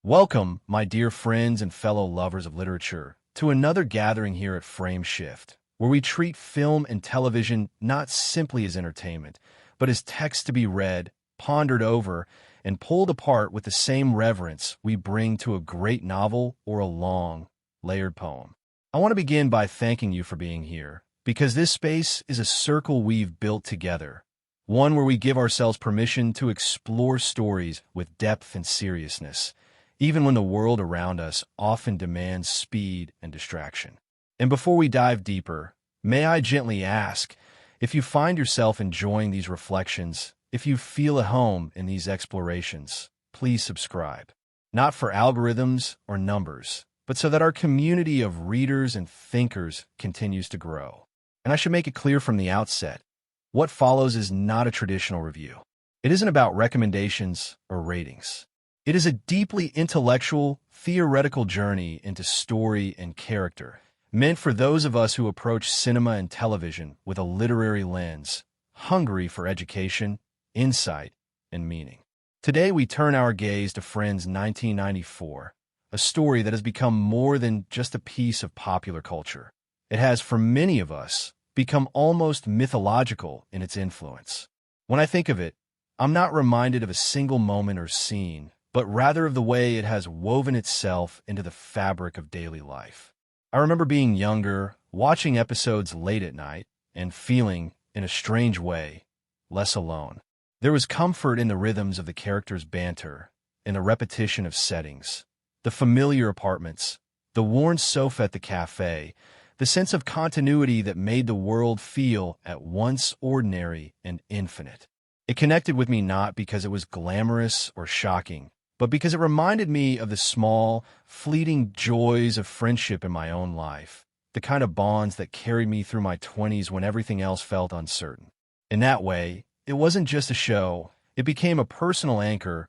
Welcome, my dear friends and fellow lovers of literature, to another gathering here at Frame Shift, where we treat film and television not simply as entertainment, but as text to be read, pondered over, and pulled apart with the same reverence we bring to a great novel or a long, layered poem. I want to begin by thanking you for being here, because this space is a circle we've built together, one where we give ourselves permission to explore stories with depth and seriousness, even when the world around us often demands speed and distraction. And before we dive deeper, may I gently ask, if you find yourself enjoying these reflections, if you feel at home in these explorations, please subscribe. Not for algorithms or numbers, but so that our community of readers and thinkers continues to grow. And I should make it clear from the outset, what follows is not a traditional review. It isn't about recommendations or ratings. It is a deeply intellectual, theoretical journey into story and character, meant for those of us who approach cinema and television with a literary lens, hungry for education, insight, and meaning. Today we turn our gaze to Friends 1994, a story that has become more than just a piece of popular culture. It has, for many of us, become almost mythological in its influence. When I think of it, I'm not reminded of a single moment or scene, but rather of the way it has woven itself into the fabric of daily life. I remember being younger, watching episodes late at night, and feeling, in a strange way, less alone. There was comfort in the rhythms of the characters' banter, in the repetition of settings, the familiar apartments, the worn sofa at the cafe, the sense of continuity that made the world feel at once ordinary and infinite. It connected with me not because it was glamorous or shocking, but because it reminded me of the small, fleeting joys of friendship in my own life, the kind of bonds that carried me through my 20s when everything else felt uncertain. In that way, it wasn't just a show, it became a personal anchor,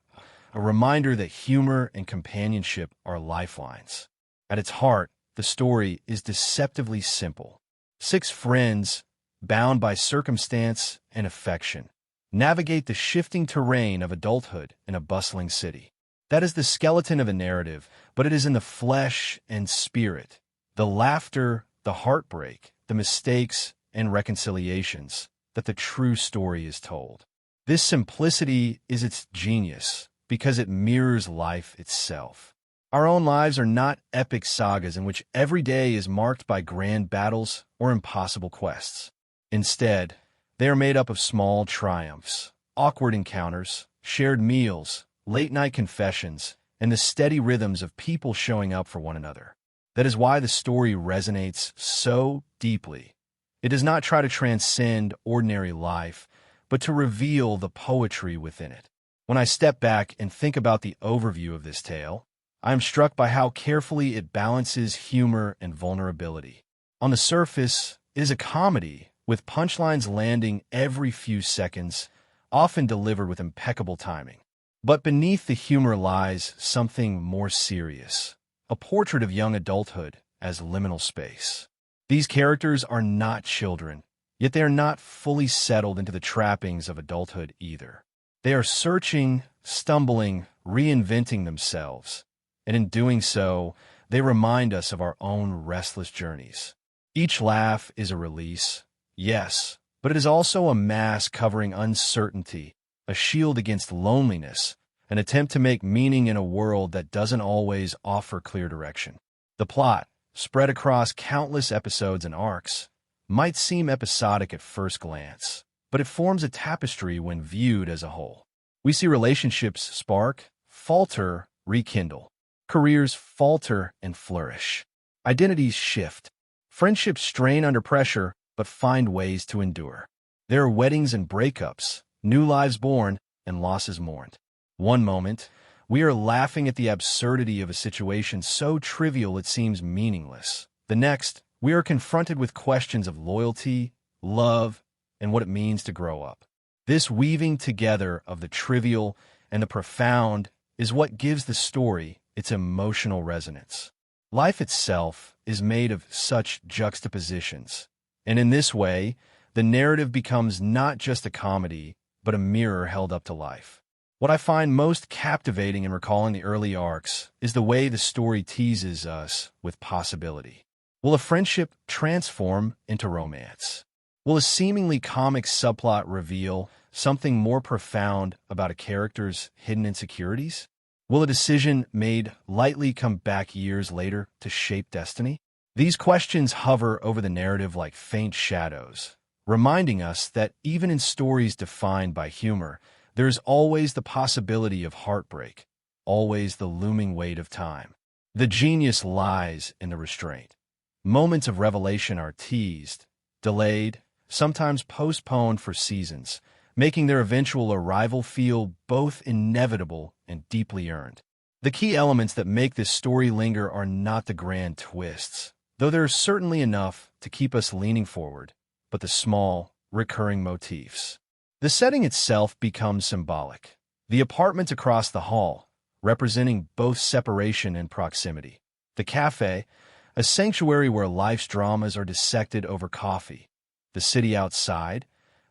a reminder that humor and companionship are lifelines. At its heart, the story is deceptively simple. 6 friends, bound by circumstance and affection, navigate the shifting terrain of adulthood in a bustling city. That is the skeleton of a narrative, but it is in the flesh and spirit, the laughter, the heartbreak, the mistakes, and reconciliations, that the true story is told. This simplicity is its genius, because it mirrors life itself. Our own lives are not epic sagas in which every day is marked by grand battles or impossible quests. Instead, they are made up of small triumphs, awkward encounters, shared meals, late-night confessions, and the steady rhythms of people showing up for one another. That is why the story resonates so deeply. It does not try to transcend ordinary life, but to reveal the poetry within it. When I step back and think about the overview of this tale, I am struck by how carefully it balances humor and vulnerability. On the surface, it is a comedy, with punchlines landing every few seconds, often delivered with impeccable timing. But beneath the humor lies something more serious, a portrait of young adulthood as liminal space. These characters are not children, yet they are not fully settled into the trappings of adulthood either. They are searching, stumbling, reinventing themselves, and in doing so, they remind us of our own restless journeys. Each laugh is a release, yes, but it is also a mask covering uncertainty, a shield against loneliness, an attempt to make meaning in a world that doesn't always offer clear direction. The plot, spread across countless episodes and arcs, might seem episodic at first glance, but it forms a tapestry when viewed as a whole. We see relationships spark, falter, rekindle. Careers falter and flourish. Identities shift. Friendships strain under pressure, but find ways to endure. There are weddings and breakups, new lives born, and losses mourned. One moment, we are laughing at the absurdity of a situation so trivial it seems meaningless. The next, we are confronted with questions of loyalty, love, and what it means to grow up. This weaving together of the trivial and the profound is what gives the story its emotional resonance. Life itself is made of such juxtapositions, and in this way, the narrative becomes not just a comedy, but a mirror held up to life. What I find most captivating in recalling the early arcs is the way the story teases us with possibility. Will a friendship transform into romance? Will a seemingly comic subplot reveal something more profound about a character's hidden insecurities? Will a decision made lightly come back years later to shape destiny? These questions hover over the narrative like faint shadows, reminding us that even in stories defined by humor, there is always the possibility of heartbreak, always the looming weight of time. The genius lies in the restraint. Moments of revelation are teased, delayed, sometimes postponed for seasons, making their eventual arrival feel both inevitable and deeply earned. The key elements that make this story linger are not the grand twists, though there are certainly enough to keep us leaning forward, but the small, recurring motifs. The setting itself becomes symbolic. The apartment across the hall, representing both separation and proximity. The cafe, a sanctuary where life's dramas are dissected over coffee. The city outside,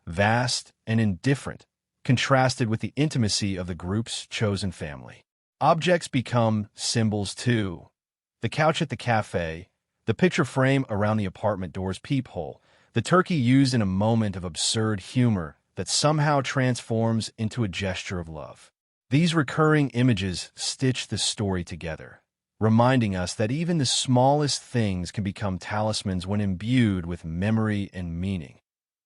vast and indifferent, contrasted with the intimacy of the group's chosen family. Objects become symbols too. The couch at the cafe, the picture frame around the apartment door's peephole, the turkey used in a moment of absurd humor that somehow transforms into a gesture of love. These recurring images stitch the story together, reminding us that even the smallest things can become talismans when imbued with memory and meaning.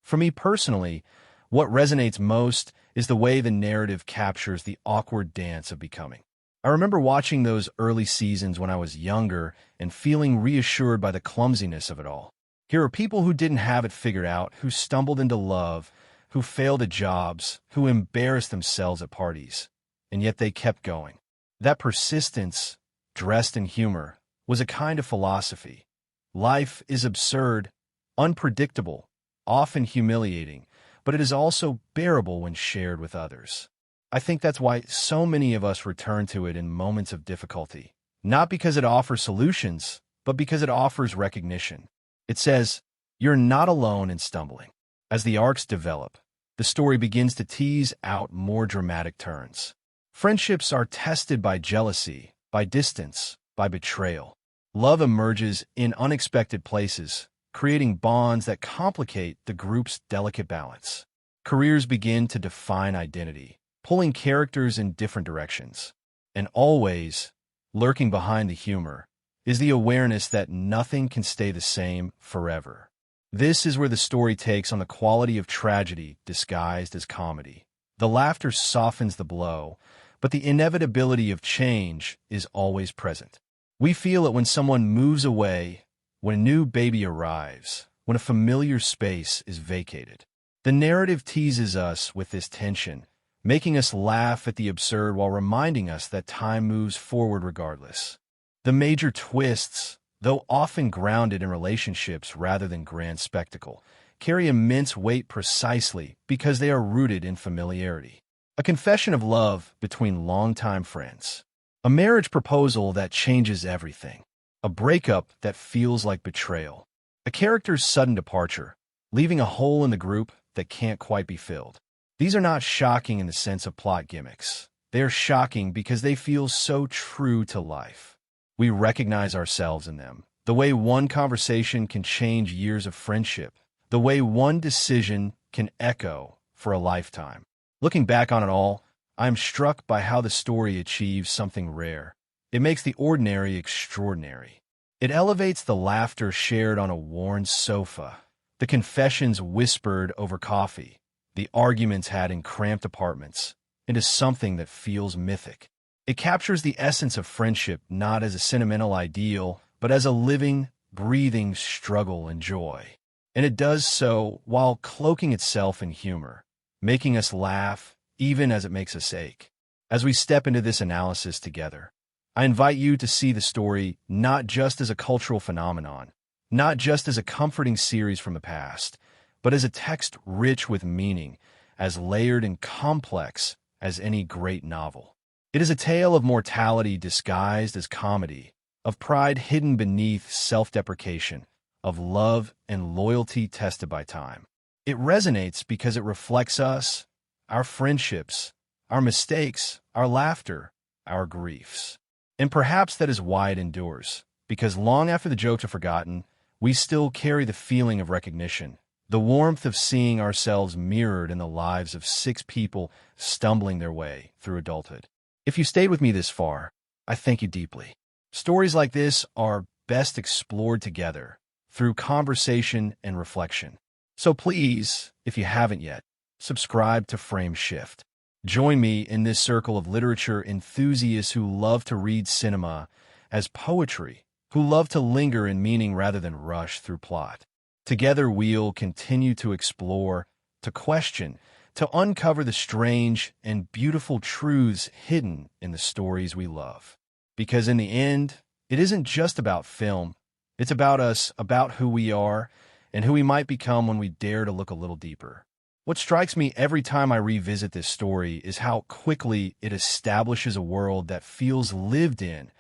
For me personally, what resonates most is the way the narrative captures the awkward dance of becoming. I remember watching those early seasons when I was younger and feeling reassured by the clumsiness of it all. Here are people who didn't have it figured out, who stumbled into love, who failed at jobs, who embarrassed themselves at parties, and yet they kept going. That persistence, dressed in humor, was a kind of philosophy. Life is absurd, unpredictable, often humiliating, but it is also bearable when shared with others. I think that's why so many of us return to it in moments of difficulty, not because it offers solutions, but because it offers recognition. It says, "You're not alone in stumbling." As the arcs develop, the story begins to tease out more dramatic turns. Friendships are tested by jealousy, by distance, by betrayal. Love emerges in unexpected places, creating bonds that complicate the group's delicate balance. Careers begin to define identity, pulling characters in different directions. And always, lurking behind the humor, is the awareness that nothing can stay the same forever. This is where the story takes on the quality of tragedy disguised as comedy. The laughter softens the blow, but the inevitability of change is always present. We feel it when someone moves away, when a new baby arrives, when a familiar space is vacated. The narrative teases us with this tension, making us laugh at the absurd while reminding us that time moves forward regardless. The major twists, though often grounded in relationships rather than grand spectacle, carry immense weight precisely because they are rooted in familiarity. A confession of love between longtime friends. A marriage proposal that changes everything. A breakup that feels like betrayal. A character's sudden departure, leaving a hole in the group that can't quite be filled. These are not shocking in the sense of plot gimmicks. They are shocking because they feel so true to life. We recognize ourselves in them. The way one conversation can change years of friendship. The way one decision can echo for a lifetime. Looking back on it all, I am struck by how the story achieves something rare. It makes the ordinary extraordinary. It elevates the laughter shared on a worn sofa, the confessions whispered over coffee, the arguments had in cramped apartments, into something that feels mythic. It captures the essence of friendship not as a sentimental ideal, but as a living, breathing struggle and joy. And it does so while cloaking itself in humor, making us laugh even as it makes us ache. As we step into this analysis together, I invite you to see the story not just as a cultural phenomenon, not just as a comforting series from the past, but as a text rich with meaning, as layered and complex as any great novel. It is a tale of mortality disguised as comedy, of pride hidden beneath self-deprecation, of love and loyalty tested by time. It resonates because it reflects us, our friendships, our mistakes, our laughter, our griefs. And perhaps that is why it endures, because long after the jokes are forgotten, we still carry the feeling of recognition, the warmth of seeing ourselves mirrored in the lives of 6 people stumbling their way through adulthood. If you stayed with me this far, I thank you deeply. Stories like this are best explored together through conversation and reflection. So please, if you haven't yet, subscribe to Frame Shift. Join me in this circle of literature enthusiasts who love to read cinema as poetry, who love to linger in meaning rather than rush through plot. Together we'll continue to explore, to question, to uncover the strange and beautiful truths hidden in the stories we love. Because in the end, it isn't just about film. It's about us, about who we are, and who we might become when we dare to look a little deeper. What strikes me every time I revisit this story is how quickly it establishes a world that feels lived in,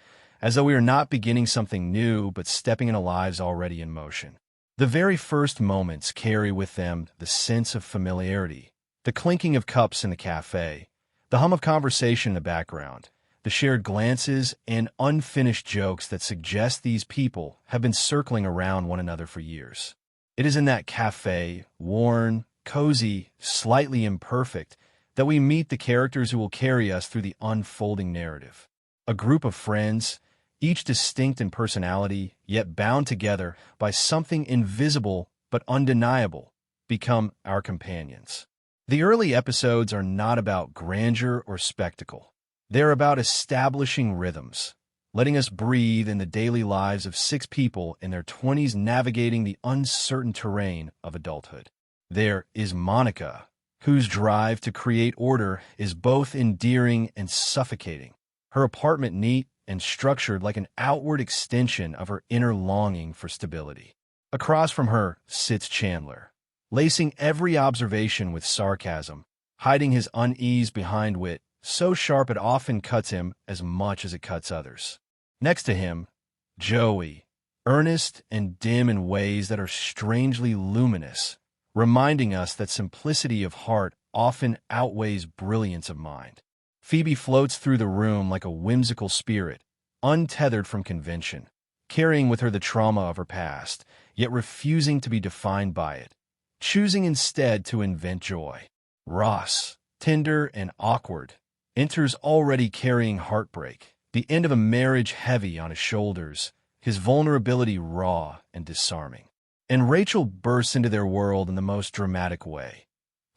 as though we are not beginning something new, but stepping into lives already in motion. The very first moments carry with them the sense of familiarity, the clinking of cups in the cafe, the hum of conversation in the background, the shared glances and unfinished jokes that suggest these people have been circling around one another for years. It is in that cafe, worn, cozy, slightly imperfect, that we meet the characters who will carry us through the unfolding narrative. A group of friends, each distinct in personality, yet bound together by something invisible but undeniable, become our companions. The early episodes are not about grandeur or spectacle. They're about establishing rhythms, letting us breathe in the daily lives of 6 people in their 20s navigating the uncertain terrain of adulthood. There is Monica, whose drive to create order is both endearing and suffocating, her apartment neat and structured like an outward extension of her inner longing for stability. Across from her sits Chandler, lacing every observation with sarcasm, hiding his unease behind wit, so sharp it often cuts him as much as it cuts others. Next to him, Joey, earnest and dim in ways that are strangely luminous, reminding us that simplicity of heart often outweighs brilliance of mind. Phoebe floats through the room like a whimsical spirit, untethered from convention, carrying with her the trauma of her past, yet refusing to be defined by it, choosing instead to invent joy. Ross, tender and awkward, enters already carrying heartbreak, the end of a marriage heavy on his shoulders, his vulnerability raw and disarming. And Rachel bursts into their world in the most dramatic way.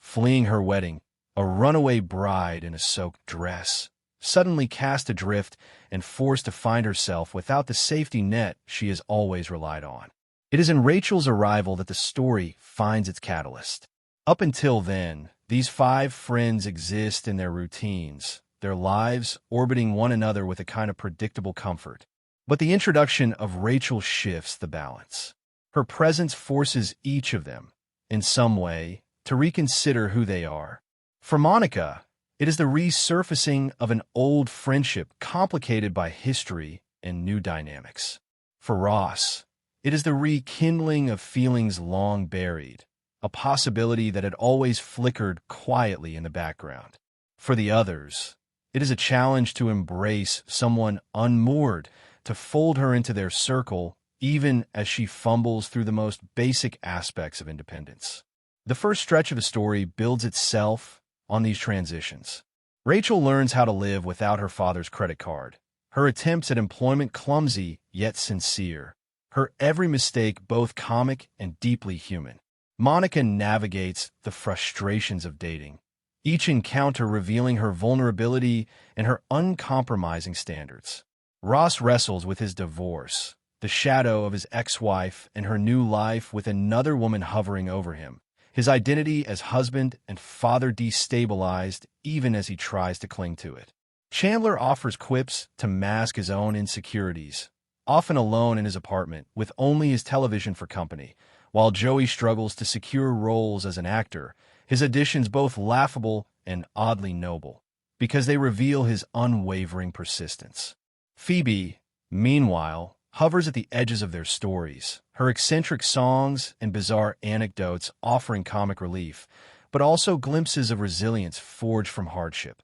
Fleeing her wedding, a runaway bride in a soaked dress, suddenly cast adrift and forced to find herself without the safety net she has always relied on. It is in Rachel's arrival that the story finds its catalyst. Up until then, these 5 friends exist in their routines, their lives orbiting one another with a kind of predictable comfort. But the introduction of Rachel shifts the balance. Her presence forces each of them, in some way, to reconsider who they are. For Monica, it is the resurfacing of an old friendship complicated by history and new dynamics. For Ross, it is the rekindling of feelings long buried, a possibility that had always flickered quietly in the background. For the others, it is a challenge to embrace someone unmoored, to fold her into their circle, even as she fumbles through the most basic aspects of independence. The first stretch of the story builds itself on these transitions. Rachel learns how to live without her father's credit card, her attempts at employment clumsy yet sincere, her every mistake both comic and deeply human. Monica navigates the frustrations of dating, each encounter revealing her vulnerability and her uncompromising standards. Ross wrestles with his divorce, the shadow of his ex-wife and her new life with another woman hovering over him, his identity as husband and father destabilized even as he tries to cling to it. Chandler offers quips to mask his own insecurities, often alone in his apartment with only his television for company, while Joey struggles to secure roles as an actor, his additions both laughable and oddly noble, because they reveal his unwavering persistence. Phoebe, meanwhile, hovers at the edges of their stories, her eccentric songs and bizarre anecdotes offering comic relief, but also glimpses of resilience forged from hardship.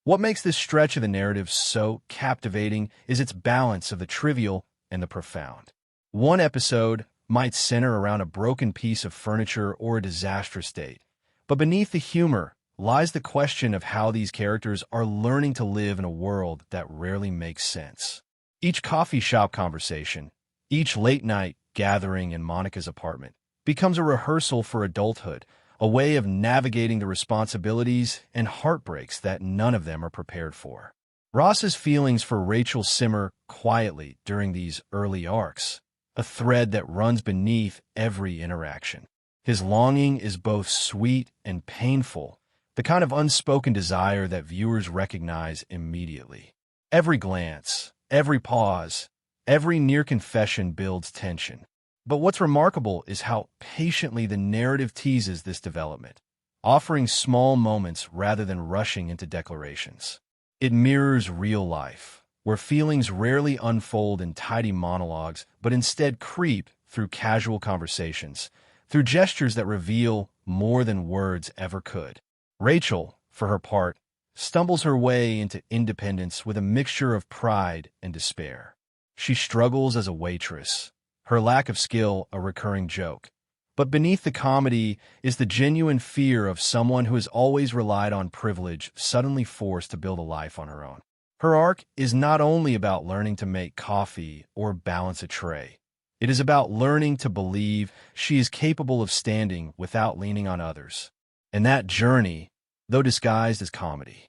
What makes this stretch of the narrative so captivating is its balance of the trivial and the profound. One episode might center around a broken piece of furniture or a disastrous date, but beneath the humor lies the question of how these characters are learning to live in a world that rarely makes sense. Each coffee shop conversation, each late-night gathering in Monica's apartment, becomes a rehearsal for adulthood, a way of navigating the responsibilities and heartbreaks that none of them are prepared for. Ross's feelings for Rachel simmer quietly during these early arcs, a thread that runs beneath every interaction. His longing is both sweet and painful, the kind of unspoken desire that viewers recognize immediately. Every glance, every pause, every near confession builds tension. But what's remarkable is how patiently the narrative teases this development, offering small moments rather than rushing into declarations. It mirrors real life, where feelings rarely unfold in tidy monologues, but instead creep through casual conversations, through gestures that reveal more than words ever could. Rachel, for her part, stumbles her way into independence with a mixture of pride and despair. She struggles as a waitress, her lack of skill a recurring joke. But beneath the comedy is the genuine fear of someone who has always relied on privilege, suddenly forced to build a life on her own. Her arc is not only about learning to make coffee or balance a tray. It is about learning to believe she is capable of standing without leaning on others. And that journey, though disguised as comedy,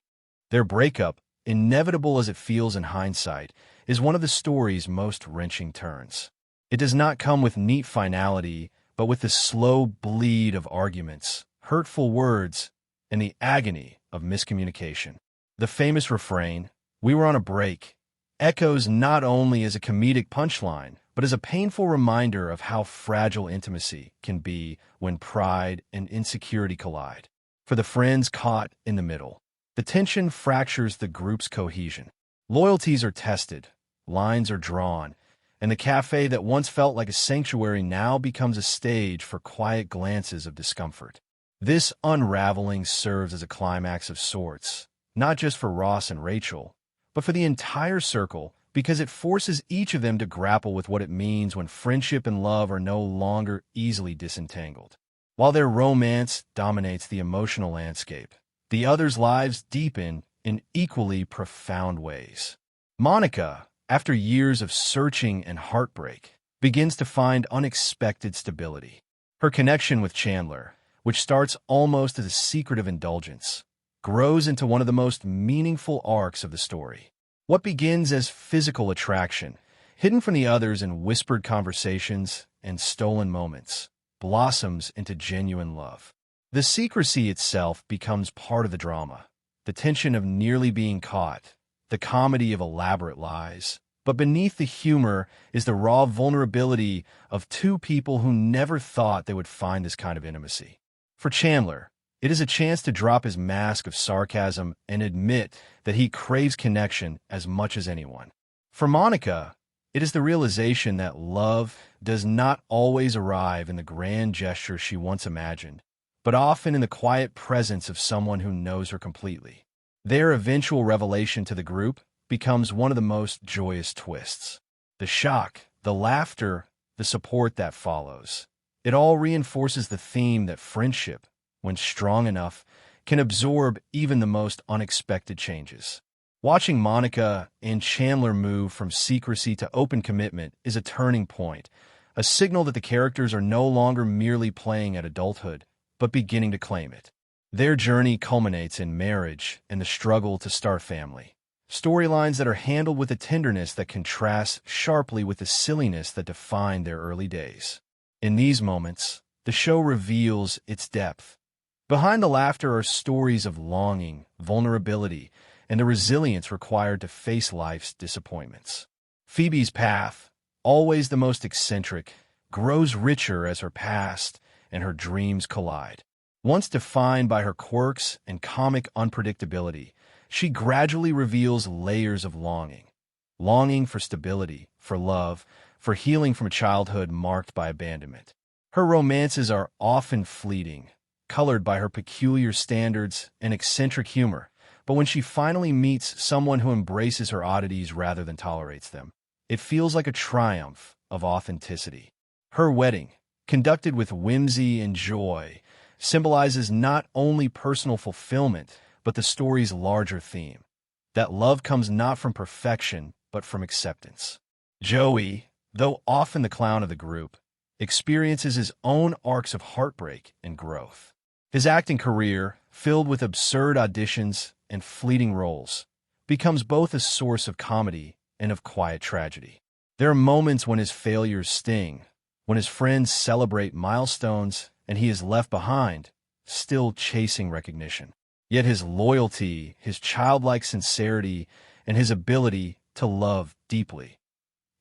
their breakup, inevitable as it feels in hindsight, is one of the story's most wrenching turns. It does not come with neat finality, but with the slow bleed of arguments, hurtful words, and the agony of miscommunication. The famous refrain, "We were on a break," echoes not only as a comedic punchline, but as a painful reminder of how fragile intimacy can be when pride and insecurity collide. For the friends caught in the middle, the tension fractures the group's cohesion. Loyalties are tested, lines are drawn, and the cafe that once felt like a sanctuary now becomes a stage for quiet glances of discomfort. This unraveling serves as a climax of sorts, not just for Ross and Rachel, but for the entire circle, because it forces each of them to grapple with what it means when friendship and love are no longer easily disentangled. While their romance dominates the emotional landscape, the others' lives deepen in equally profound ways. Monica, after years of searching and heartbreak, begins to find unexpected stability. Her connection with Chandler, which starts almost as a secretive indulgence, grows into one of the most meaningful arcs of the story. What begins as physical attraction, hidden from the others in whispered conversations and stolen moments, blossoms into genuine love. The secrecy itself becomes part of the drama, the tension of nearly being caught, the comedy of elaborate lies. But beneath the humor is the raw vulnerability of two people who never thought they would find this kind of intimacy. For Chandler, it is a chance to drop his mask of sarcasm and admit that he craves connection as much as anyone. For Monica, it is the realization that love does not always arrive in the grand gesture she once imagined, but often in the quiet presence of someone who knows her completely. Their eventual revelation to the group becomes one of the most joyous twists. The shock, the laughter, the support that follows. It all reinforces the theme that friendship, when strong enough, can absorb even the most unexpected changes. Watching Monica and Chandler move from secrecy to open commitment is a turning point, a signal that the characters are no longer merely playing at adulthood, but beginning to claim it. Their journey culminates in marriage and the struggle to start family. Storylines that are handled with a tenderness that contrasts sharply with the silliness that defined their early days. In these moments, the show reveals its depth. Behind the laughter are stories of longing, vulnerability, and the resilience required to face life's disappointments. Phoebe's path, always the most eccentric, grows richer as her past and her dreams collide. Once defined by her quirks and comic unpredictability, she gradually reveals layers of longing. Longing for stability, for love, for healing from a childhood marked by abandonment. Her romances are often fleeting, colored by her peculiar standards and eccentric humor, but when she finally meets someone who embraces her oddities rather than tolerates them, it feels like a triumph of authenticity. Her wedding, conducted with whimsy and joy, symbolizes not only personal fulfillment, but the story's larger theme, that love comes not from perfection, but from acceptance. Joey, though often the clown of the group, experiences his own arcs of heartbreak and growth. His acting career, filled with absurd auditions and fleeting roles, becomes both a source of comedy and of quiet tragedy. There are moments when his failures sting, when his friends celebrate milestones and he is left behind, still chasing recognition. Yet his loyalty, his childlike sincerity, and his ability to love deeply,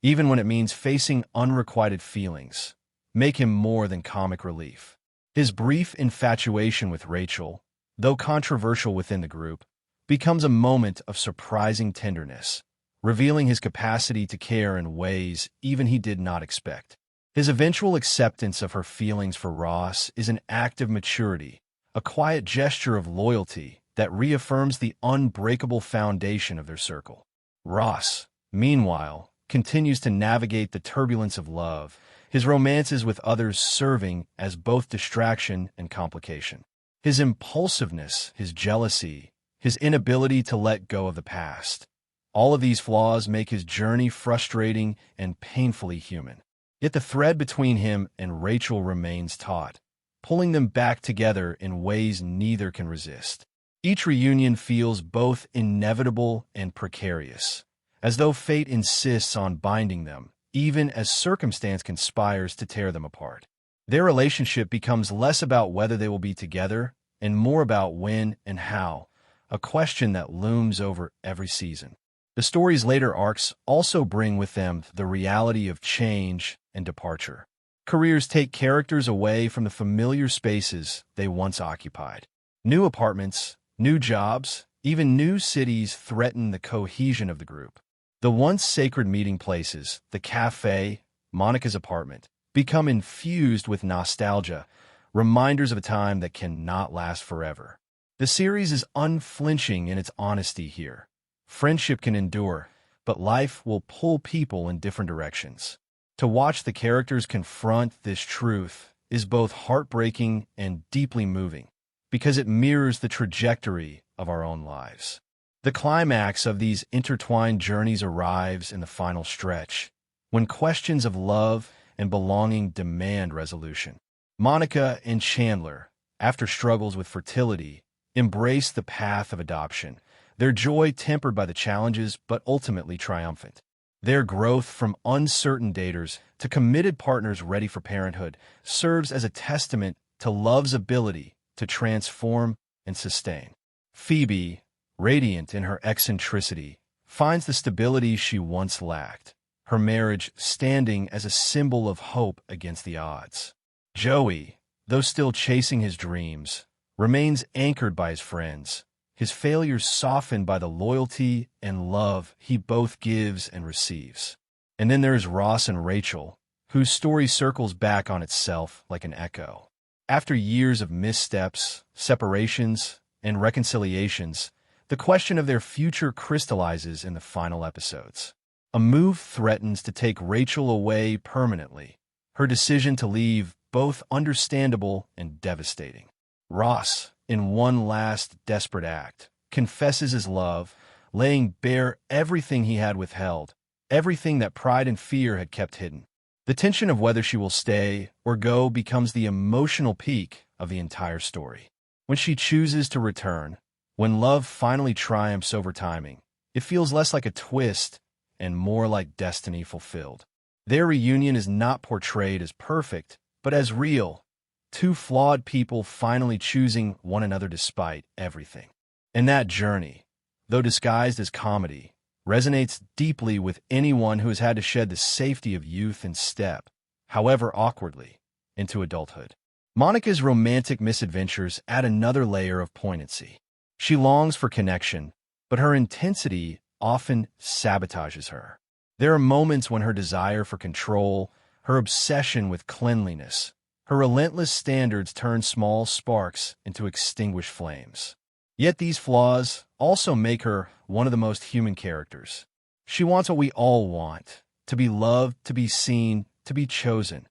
even when it means facing unrequited feelings, make him more than comic relief. His brief infatuation with Rachel, though controversial within the group, becomes a moment of surprising tenderness, revealing his capacity to care in ways even he did not expect. His eventual acceptance of her feelings for Ross is an act of maturity, a quiet gesture of loyalty that reaffirms the unbreakable foundation of their circle. Ross, meanwhile, continues to navigate the turbulence of love, his romances with others serving as both distraction and complication. His impulsiveness, his jealousy, his inability to let go of the past, all of these flaws make his journey frustrating and painfully human. Yet the thread between him and Rachel remains taut, pulling them back together in ways neither can resist. Each reunion feels both inevitable and precarious, as though fate insists on binding them, even as circumstance conspires to tear them apart. Their relationship becomes less about whether they will be together and more about when and how, a question that looms over every season. The story's later arcs also bring with them the reality of change and departure. Careers take characters away from the familiar spaces they once occupied. New apartments, new jobs, even new cities threaten the cohesion of the group. The once sacred meeting places, the cafe, Monica's apartment, become infused with nostalgia, reminders of a time that cannot last forever. The series is unflinching in its honesty here. Friendship can endure, but life will pull people in different directions. To watch the characters confront this truth is both heartbreaking and deeply moving, because it mirrors the trajectory of our own lives. The climax of these intertwined journeys arrives in the final stretch, when questions of love and belonging demand resolution. Monica and Chandler, after struggles with fertility, embrace the path of adoption, their joy tempered by the challenges but ultimately triumphant. Their growth from uncertain daters to committed partners ready for parenthood serves as a testament to love's ability to transform and sustain. Phoebe, radiant in her eccentricity, finds the stability she once lacked, her marriage standing as a symbol of hope against the odds. Joey, though still chasing his dreams, remains anchored by his friends, his failures softened by the loyalty and love he both gives and receives. And then there's Ross and Rachel, whose story circles back on itself like an echo. After years of missteps, separations, and reconciliations, the question of their future crystallizes in the final episodes. A move threatens to take Rachel away permanently, her decision to leave both understandable and devastating. Ross, in one last desperate act, confesses his love, laying bare everything he had withheld, everything that pride and fear had kept hidden. The tension of whether she will stay or go becomes the emotional peak of the entire story. When she chooses to return, when love finally triumphs over timing, it feels less like a twist and more like destiny fulfilled. Their reunion is not portrayed as perfect, but as real, two flawed people finally choosing one another despite everything. And that journey, though disguised as comedy, resonates deeply with anyone who has had to shed the safety of youth and step, however awkwardly, into adulthood. Monica's romantic misadventures add another layer of poignancy. She longs for connection, but her intensity often sabotages her. There are moments when her desire for control, her obsession with cleanliness, her relentless standards turn small sparks into extinguished flames. Yet these flaws also make her one of the most human characters. She wants what we all want, to be loved, to be seen, to be chosen,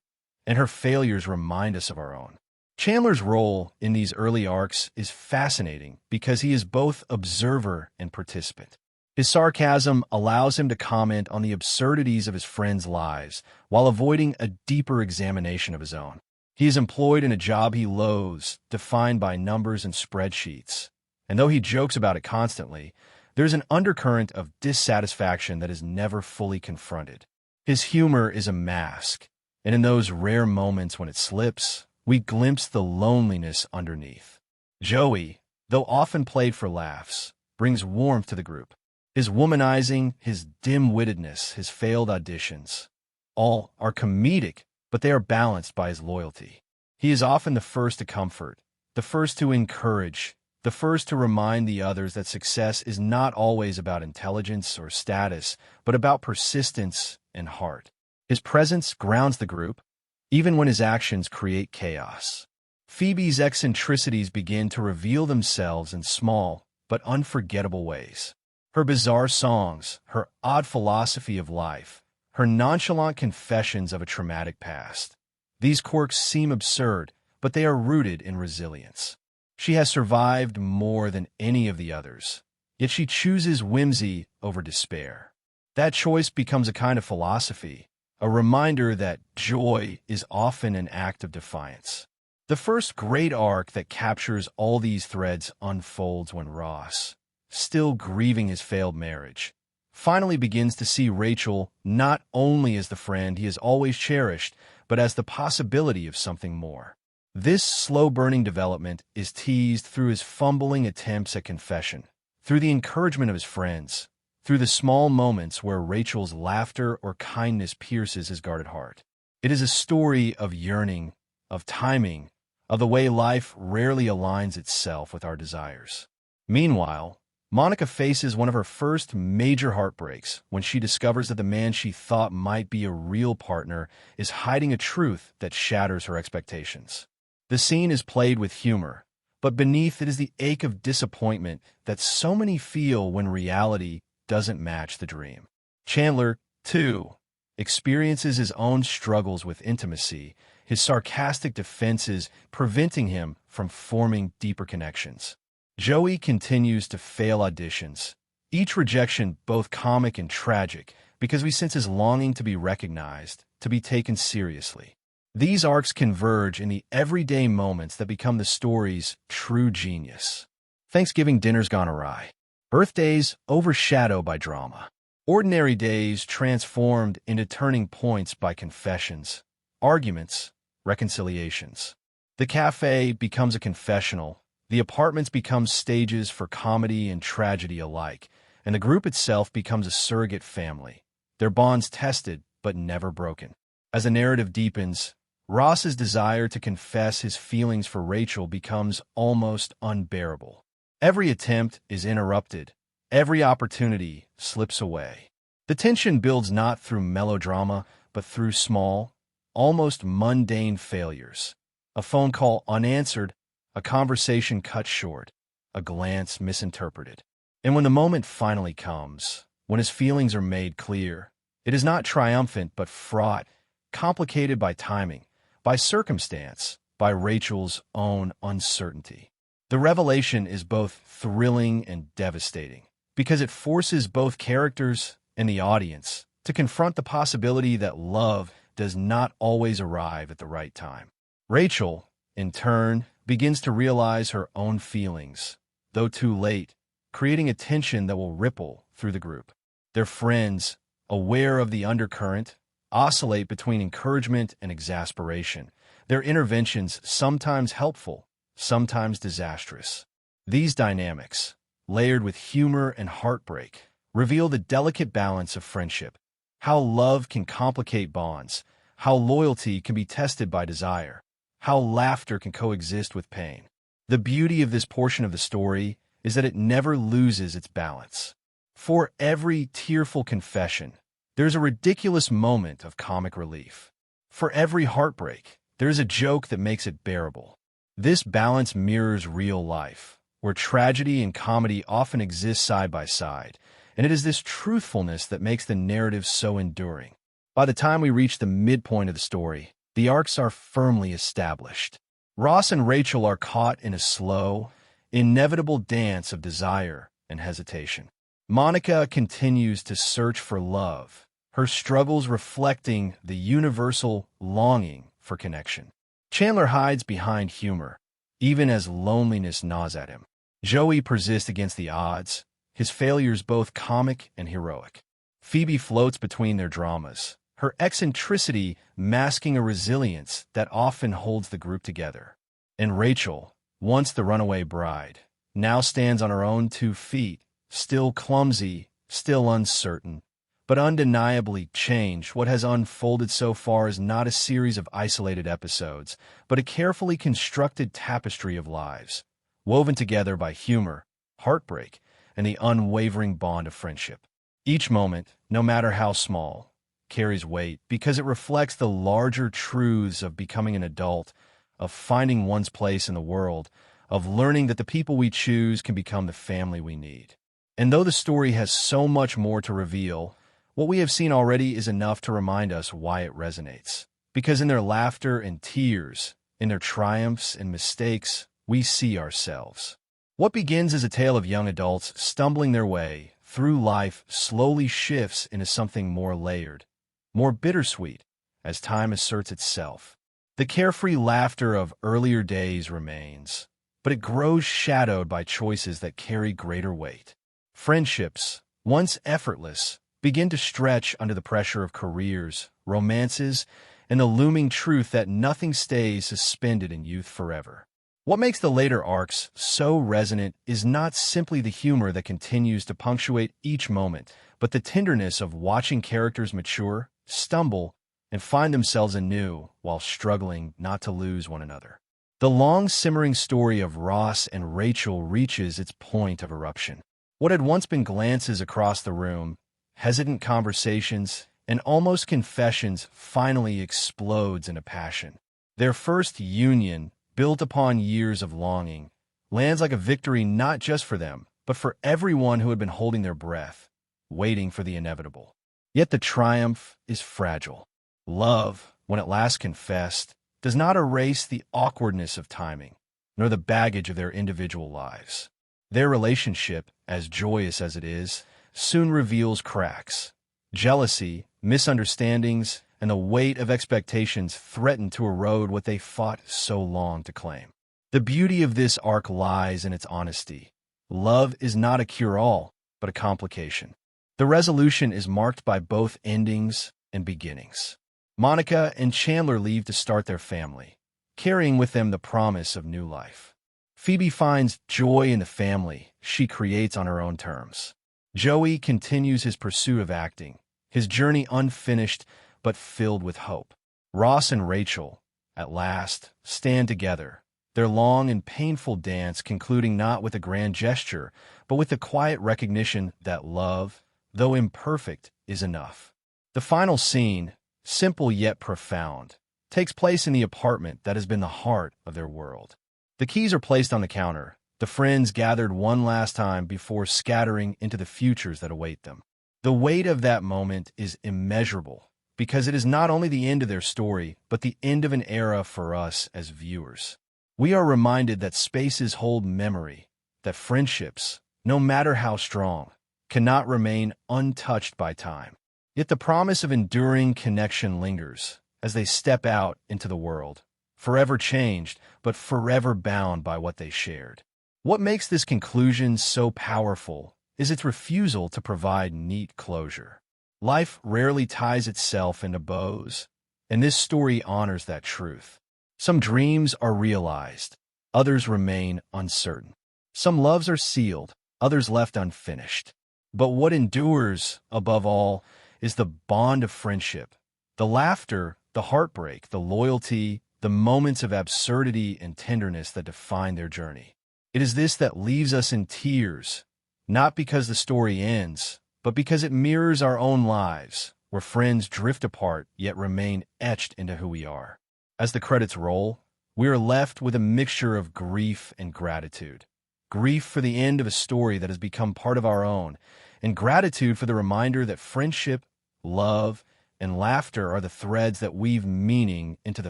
and her failures remind us of our own. Chandler's role in these early arcs is fascinating because he is both observer and participant. His sarcasm allows him to comment on the absurdities of his friends' lives while avoiding a deeper examination of his own. He is employed in a job he loathes, defined by numbers and spreadsheets. And though he jokes about it constantly, there's an undercurrent of dissatisfaction that is never fully confronted. His humor is a mask, and in those rare moments when it slips, we glimpse the loneliness underneath. Joey, though often played for laughs, brings warmth to the group. His womanizing, his dim-wittedness, his failed auditions, all are comedic, but they are balanced by his loyalty. He is often the first to comfort, the first to encourage, the first to remind the others that success is not always about intelligence or status, but about persistence and heart. His presence grounds the group, even when his actions create chaos. Phoebe's eccentricities begin to reveal themselves in small but unforgettable ways. Her bizarre songs, her odd philosophy of life, her nonchalant confessions of a traumatic past. These quirks seem absurd, but they are rooted in resilience. She has survived more than any of the others, yet she chooses whimsy over despair. That choice becomes a kind of philosophy, a reminder that joy is often an act of defiance. The first great arc that captures all these threads unfolds when Ross, still grieving his failed marriage, finally begins to see Rachel not only as the friend he has always cherished, but as the possibility of something more. This slow-burning development is teased through his fumbling attempts at confession, through the encouragement of his friends, through the small moments where Rachel's laughter or kindness pierces his guarded heart. It is a story of yearning, of timing, of the way life rarely aligns itself with our desires. Meanwhile, Monica faces one of her first major heartbreaks when she discovers that the man she thought might be a real partner is hiding a truth that shatters her expectations. The scene is played with humor, but beneath it is the ache of disappointment that so many feel when reality doesn't match the dream. Chandler, too, experiences his own struggles with intimacy, his sarcastic defenses preventing him from forming deeper connections. Joey continues to fail auditions, each rejection both comic and tragic, because we sense his longing to be recognized, to be taken seriously. These arcs converge in the everyday moments that become the story's true genius. Thanksgiving dinner's gone awry. Birthdays overshadowed by drama. Ordinary days transformed into turning points by confessions, arguments, reconciliations. The cafe becomes a confessional. The apartments become stages for comedy and tragedy alike, and the group itself becomes a surrogate family, their bonds tested but never broken. As the narrative deepens, Ross's desire to confess his feelings for Rachel becomes almost unbearable. Every attempt is interrupted. Every opportunity slips away. The tension builds not through melodrama, but through small, almost mundane failures. A phone call unanswered, a conversation cut short, a glance misinterpreted. And when the moment finally comes, when his feelings are made clear, it is not triumphant but fraught, complicated by timing, by circumstance, by Rachel's own uncertainty. The revelation is both thrilling and devastating, because it forces both characters and the audience to confront the possibility that love does not always arrive at the right time. Rachel, in turn, begins to realize her own feelings, though too late, creating a tension that will ripple through the group. Their friends, aware of the undercurrent, oscillate between encouragement and exasperation, their interventions sometimes helpful, sometimes disastrous. These dynamics, layered with humor and heartbreak, reveal the delicate balance of friendship, how love can complicate bonds, how loyalty can be tested by desire, how laughter can coexist with pain. The beauty of this portion of the story is that it never loses its balance. For every tearful confession, there's a ridiculous moment of comic relief. For every heartbreak, there's a joke that makes it bearable. This balance mirrors real life, where tragedy and comedy often exist side by side, and it is this truthfulness that makes the narrative so enduring. By the time we reach the midpoint of the story, the arcs are firmly established. Ross and Rachel are caught in a slow, inevitable dance of desire and hesitation. Monica continues to search for love, her struggles reflecting the universal longing for connection. Chandler hides behind humor, even as loneliness gnaws at him. Joey persists against the odds, his failures both comic and heroic. Phoebe floats between their dramas, her eccentricity masking a resilience that often holds the group together. And Rachel, once the runaway bride, now stands on her own 2 feet, still clumsy, still uncertain, but undeniably changed. What has unfolded so far is not a series of isolated episodes, but a carefully constructed tapestry of lives, woven together by humor, heartbreak, and the unwavering bond of friendship. Each moment, no matter how small, carries weight because it reflects the larger truths of becoming an adult, of finding one's place in the world, of learning that the people we choose can become the family we need. And though the story has so much more to reveal, what we have seen already is enough to remind us why it resonates. Because in their laughter and tears, in their triumphs and mistakes, we see ourselves. What begins as a tale of young adults stumbling their way through life slowly shifts into something more layered, more bittersweet, as time asserts itself. The carefree laughter of earlier days remains, but it grows shadowed by choices that carry greater weight. Friendships, once effortless, begin to stretch under the pressure of careers, romances, and the looming truth that nothing stays suspended in youth forever. What makes the later arcs so resonant is not simply the humor that continues to punctuate each moment, but the tenderness of watching characters mature, stumble, and find themselves anew while struggling not to lose one another. The long simmering story of Ross and Rachel reaches its point of eruption. What had once been glances across the room, hesitant conversations, and almost confessions finally explodes into passion. Their first union, built upon years of longing, lands like a victory not just for them, but for everyone who had been holding their breath, waiting for the inevitable. Yet the triumph is fragile. Love, when at last confessed, does not erase the awkwardness of timing, nor the baggage of their individual lives. Their relationship, as joyous as it is, soon reveals cracks. Jealousy, misunderstandings, and the weight of expectations threaten to erode what they fought so long to claim. The beauty of this arc lies in its honesty. Love is not a cure-all, but a complication. The resolution is marked by both endings and beginnings. Monica and Chandler leave to start their family, carrying with them the promise of new life. Phoebe finds joy in the family she creates on her own terms. Joey continues his pursuit of acting, his journey unfinished but filled with hope. Ross and Rachel, at last, stand together, their long and painful dance concluding not with a grand gesture, but with the quiet recognition that love, though imperfect, is enough. The final scene, simple yet profound, takes place in the apartment that has been the heart of their world. The keys are placed on the counter, the friends gathered one last time before scattering into the futures that await them. The weight of that moment is immeasurable, because it is not only the end of their story, but the end of an era for us as viewers. We are reminded that spaces hold memory, that friendships, no matter how strong, cannot remain untouched by time. Yet the promise of enduring connection lingers as they step out into the world, forever changed, but forever bound by what they shared. What makes this conclusion so powerful is its refusal to provide neat closure. Life rarely ties itself into bows, and this story honors that truth. Some dreams are realized, others remain uncertain. Some loves are sealed, others left unfinished. But what endures, above all, is the bond of friendship, the laughter, the heartbreak, the loyalty, the moments of absurdity and tenderness that define their journey. It is this that leaves us in tears, not because the story ends, but because it mirrors our own lives, where friends drift apart yet remain etched into who we are. As the credits roll, we are left with a mixture of grief and gratitude. grief for the end of a story that has become part of our own, and gratitude for the reminder that friendship, love, and laughter are the threads that weave meaning into the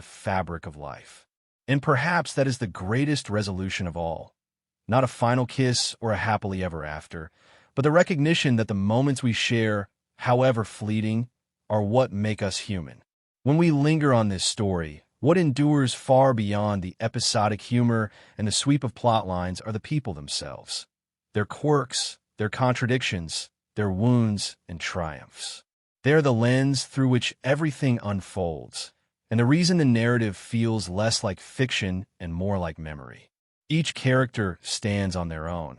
fabric of life. And perhaps that is the greatest resolution of all. Not a final kiss or a happily ever after, but the recognition that the moments we share, however fleeting, are what make us human. When we linger on this story, what endures far beyond the episodic humor and the sweep of plot lines are the people themselves. Their quirks, their contradictions, their wounds and triumphs. They are the lens through which everything unfolds, and the reason the narrative feels less like fiction and more like memory. Each character stands on their own,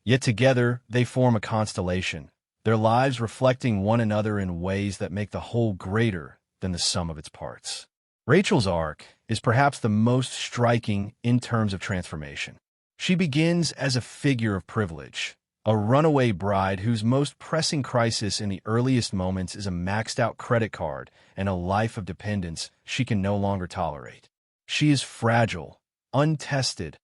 yet together they form a constellation, their lives reflecting one another in ways that make the whole greater than the sum of its parts. Rachel's arc is perhaps the most striking in terms of transformation. She begins as a figure of privilege, a runaway bride whose most pressing crisis in the earliest moments is a maxed-out credit card and a life of dependence she can no longer tolerate. She is fragile, untested,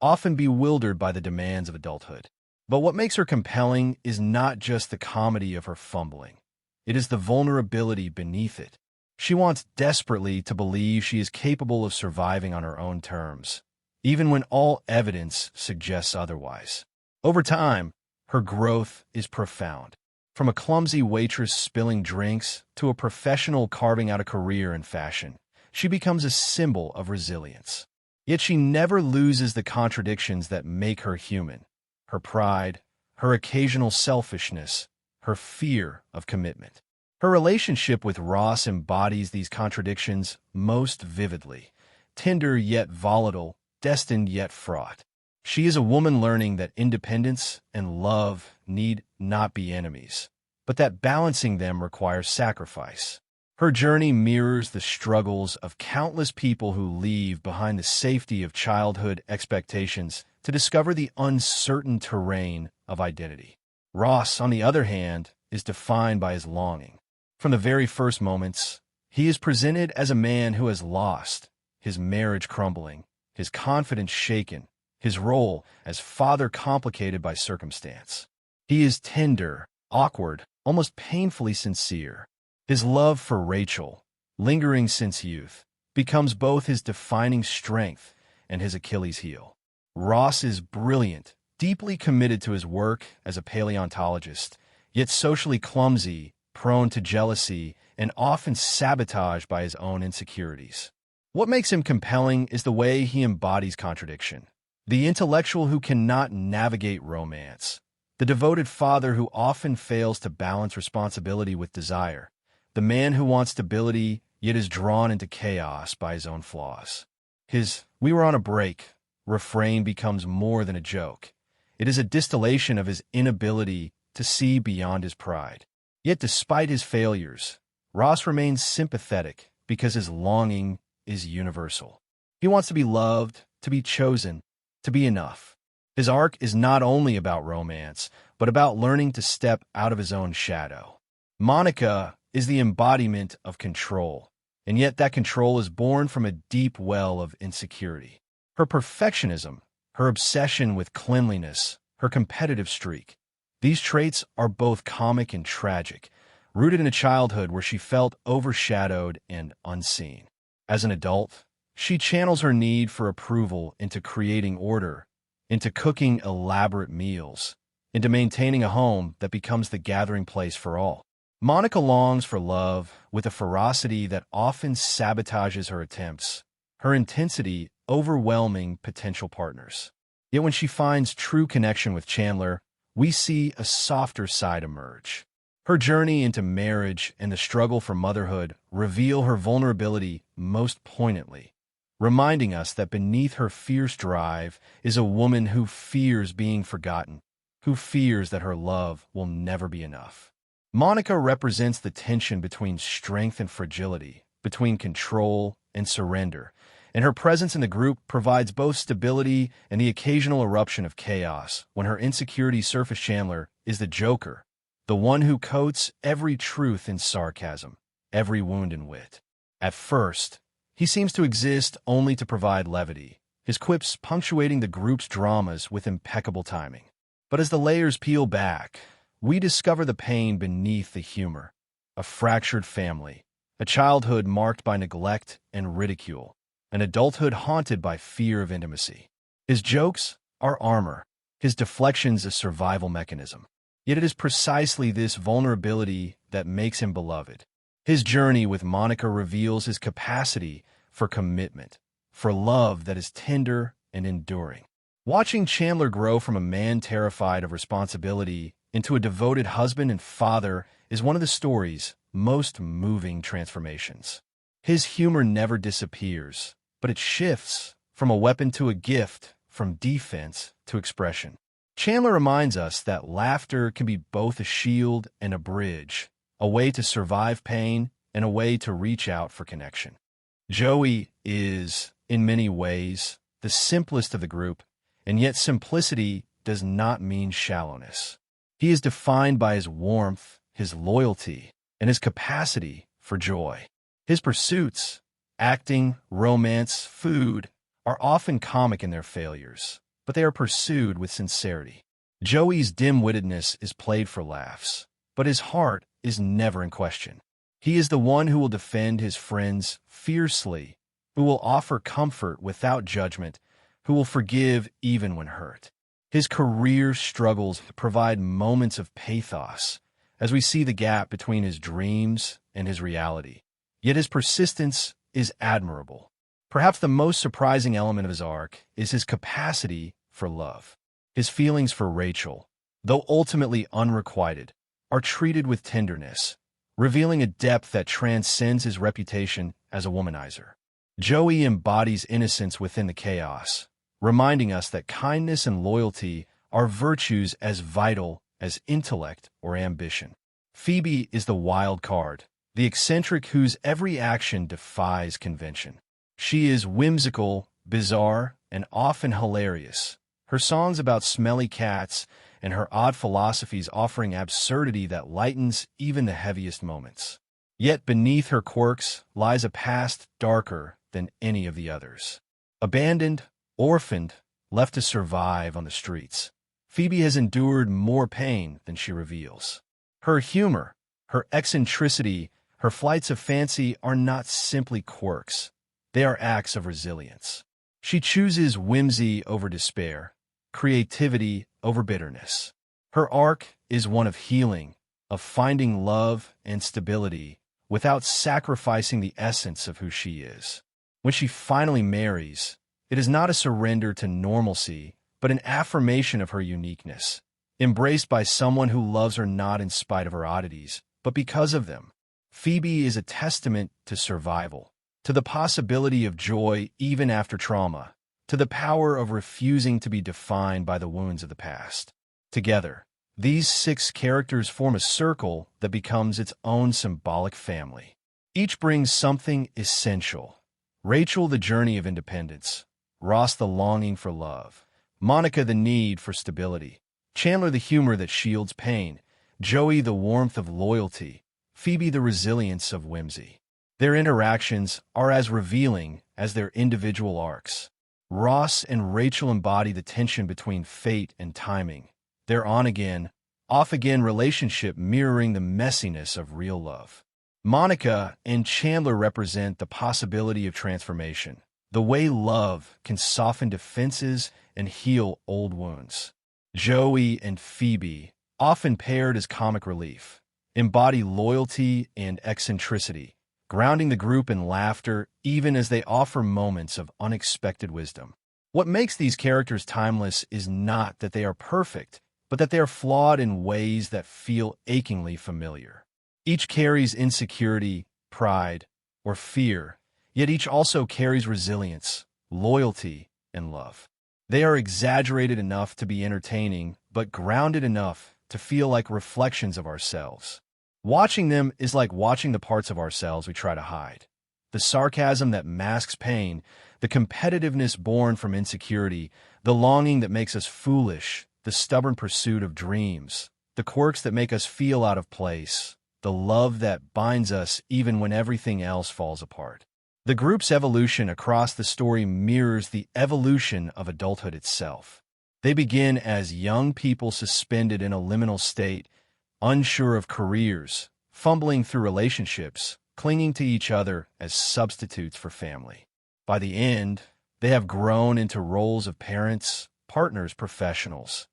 often bewildered by the demands of adulthood. But what makes her compelling is not just the comedy of her fumbling. It is the vulnerability beneath it. She wants desperately to believe she is capable of surviving on her own terms, even when all evidence suggests otherwise. Over time, her growth is profound. From a clumsy waitress spilling drinks to a professional carving out a career in fashion, she becomes a symbol of resilience. Yet she never loses the contradictions that make her human: her pride, her occasional selfishness, her fear of commitment. Her relationship with Ross embodies these contradictions most vividly: tender yet volatile, destined yet fraught. She is a woman learning that independence and love need not be enemies, but that balancing them requires sacrifice. Her journey mirrors the struggles of countless people who leave behind the safety of childhood expectations to discover the uncertain terrain of identity. Ross, on the other hand, is defined by his longing. From the very first moments, he is presented as a man who has lost, his marriage crumbling, his confidence shaken, his role as father complicated by circumstance. He is tender, awkward, almost painfully sincere. His love for Rachel, lingering since youth, becomes both his defining strength and his Achilles heel. Ross is brilliant, deeply committed to his work as a paleontologist, yet socially clumsy, prone to jealousy, and often sabotaged by his own insecurities. What makes him compelling is the way he embodies contradiction. The intellectual who cannot navigate romance, the devoted father who often fails to balance responsibility with desire, the man who wants stability yet is drawn into chaos by his own flaws. His "we were on a break" refrain becomes more than a joke. It is a distillation of his inability to see beyond his pride. Yet despite his failures, Ross remains sympathetic because his longing is universal. He wants to be loved, to be chosen, to be enough. His arc is not only about romance, but about learning to step out of his own shadow. Monica is the embodiment of control, and yet that control is born from a deep well of insecurity. Her perfectionism, her obsession with cleanliness, her competitive streak, these traits are both comic and tragic, rooted in a childhood where she felt overshadowed and unseen. As an adult, she channels her need for approval into creating order, into cooking elaborate meals, into maintaining a home that becomes the gathering place for all. Monica longs for love with a ferocity that often sabotages her attempts, her intensity overwhelming potential partners. Yet when she finds true connection with Chandler, we see a softer side emerge. Her journey into marriage and the struggle for motherhood reveal her vulnerability most poignantly, reminding us that beneath her fierce drive is a woman who fears being forgotten, who fears that her love will never be enough. Monica represents the tension between strength and fragility, between control and surrender, and her presence in the group provides both stability and the occasional eruption of chaos when her insecurities surface. Chandler is the Joker, the one who coats every truth in sarcasm, every wound in wit. At first, he seems to exist only to provide levity, his quips punctuating the group's dramas with impeccable timing. But as the layers peel back, we discover the pain beneath the humor. A fractured family, a childhood marked by neglect and ridicule, an adulthood haunted by fear of intimacy. His jokes are armor, his deflections a survival mechanism. Yet it is precisely this vulnerability that makes him beloved. His journey with Monica reveals his capacity for commitment, for love that is tender and enduring. Watching Chandler grow from a man terrified of responsibility into a devoted husband and father is one of the story's most moving transformations. His humor never disappears, but it shifts from a weapon to a gift, from defense to expression. Chandler reminds us that laughter can be both a shield and a bridge, a way to survive pain and a way to reach out for connection. Joey is, in many ways, the simplest of the group, and yet simplicity does not mean shallowness. He is defined by his warmth, his loyalty, and his capacity for joy. His pursuits, acting, romance, food, are often comic in their failures, but they are pursued with sincerity. Joey's dim-wittedness is played for laughs, but his heart is never in question. He is the one who will defend his friends fiercely, who will offer comfort without judgment, who will forgive even when hurt. His career struggles provide moments of pathos as we see the gap between his dreams and his reality. Yet his persistence is admirable. Perhaps the most surprising element of his arc is his capacity for love. His feelings for Rachel, though ultimately unrequited, are treated with tenderness, revealing a depth that transcends his reputation as a womanizer. Joey embodies innocence within the chaos, reminding us that kindness and loyalty are virtues as vital as intellect or ambition. Phoebe is the wild card, the eccentric whose every action defies convention. She is whimsical, bizarre, and often hilarious, her songs about smelly cats and her odd philosophies offering absurdity that lightens even the heaviest moments. Yet beneath her quirks lies a past darker than any of the others. Abandoned, orphaned, left to survive on the streets, Phoebe has endured more pain than she reveals. Her humor, her eccentricity, her flights of fancy are not simply quirks. They are acts of resilience. She chooses whimsy over despair, creativity over bitterness. Her arc is one of healing, of finding love and stability without sacrificing the essence of who she is. When she finally marries, it is not a surrender to normalcy, but an affirmation of her uniqueness, embraced by someone who loves her not in spite of her oddities, but because of them. Phoebe is a testament to survival, to the possibility of joy even after trauma, to the power of refusing to be defined by the wounds of the past. Together, these 6 characters form a circle that becomes its own symbolic family. Each brings something essential. Rachel, the journey of independence. Ross, the longing for love. Monica, the need for stability. Chandler, the humor that shields pain. Joey, the warmth of loyalty. Phoebe, the resilience of whimsy. Their interactions are as revealing as their individual arcs. Ross and Rachel embody the tension between fate and timing, their on-again, off-again relationship mirroring the messiness of real love. Monica and Chandler represent the possibility of transformation, the way love can soften defenses and heal old wounds. Joey and Phoebe, often paired as comic relief, embody loyalty and eccentricity, grounding the group in laughter even as they offer moments of unexpected wisdom. What makes these characters timeless is not that they are perfect, but that they are flawed in ways that feel achingly familiar. Each carries insecurity, pride, or fear, yet each also carries resilience, loyalty, and love. They are exaggerated enough to be entertaining, but grounded enough to feel like reflections of ourselves. Watching them is like watching the parts of ourselves we try to hide. The sarcasm that masks pain, the competitiveness born from insecurity, the longing that makes us foolish, the stubborn pursuit of dreams, the quirks that make us feel out of place, the love that binds us even when everything else falls apart. The group's evolution across the story mirrors the evolution of adulthood itself. They begin as young people suspended in a liminal state, unsure of careers, fumbling through relationships, clinging to each other as substitutes for family. By the end, they have grown into roles of parents, partners, professionals.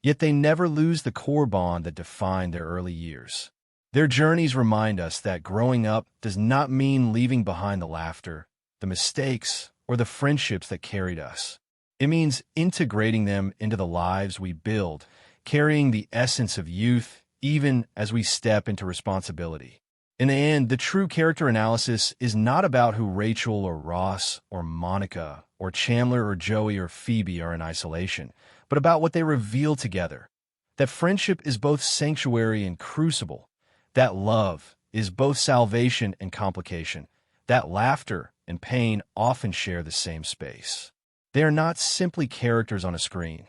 Yet they never lose the core bond that defined their early years. Their journeys remind us that growing up does not mean leaving behind the laughter, the mistakes, or the friendships that carried us. It means integrating them into the lives we build, carrying the essence of youth even as we step into responsibility. In the end, the true character analysis is not about who Rachel or Ross or Monica or Chandler or Joey or Phoebe are in isolation, but about what they reveal together. That friendship is both sanctuary and crucible. That love is both salvation and complication. That laughter and pain often share the same space. They are not simply characters on a screen.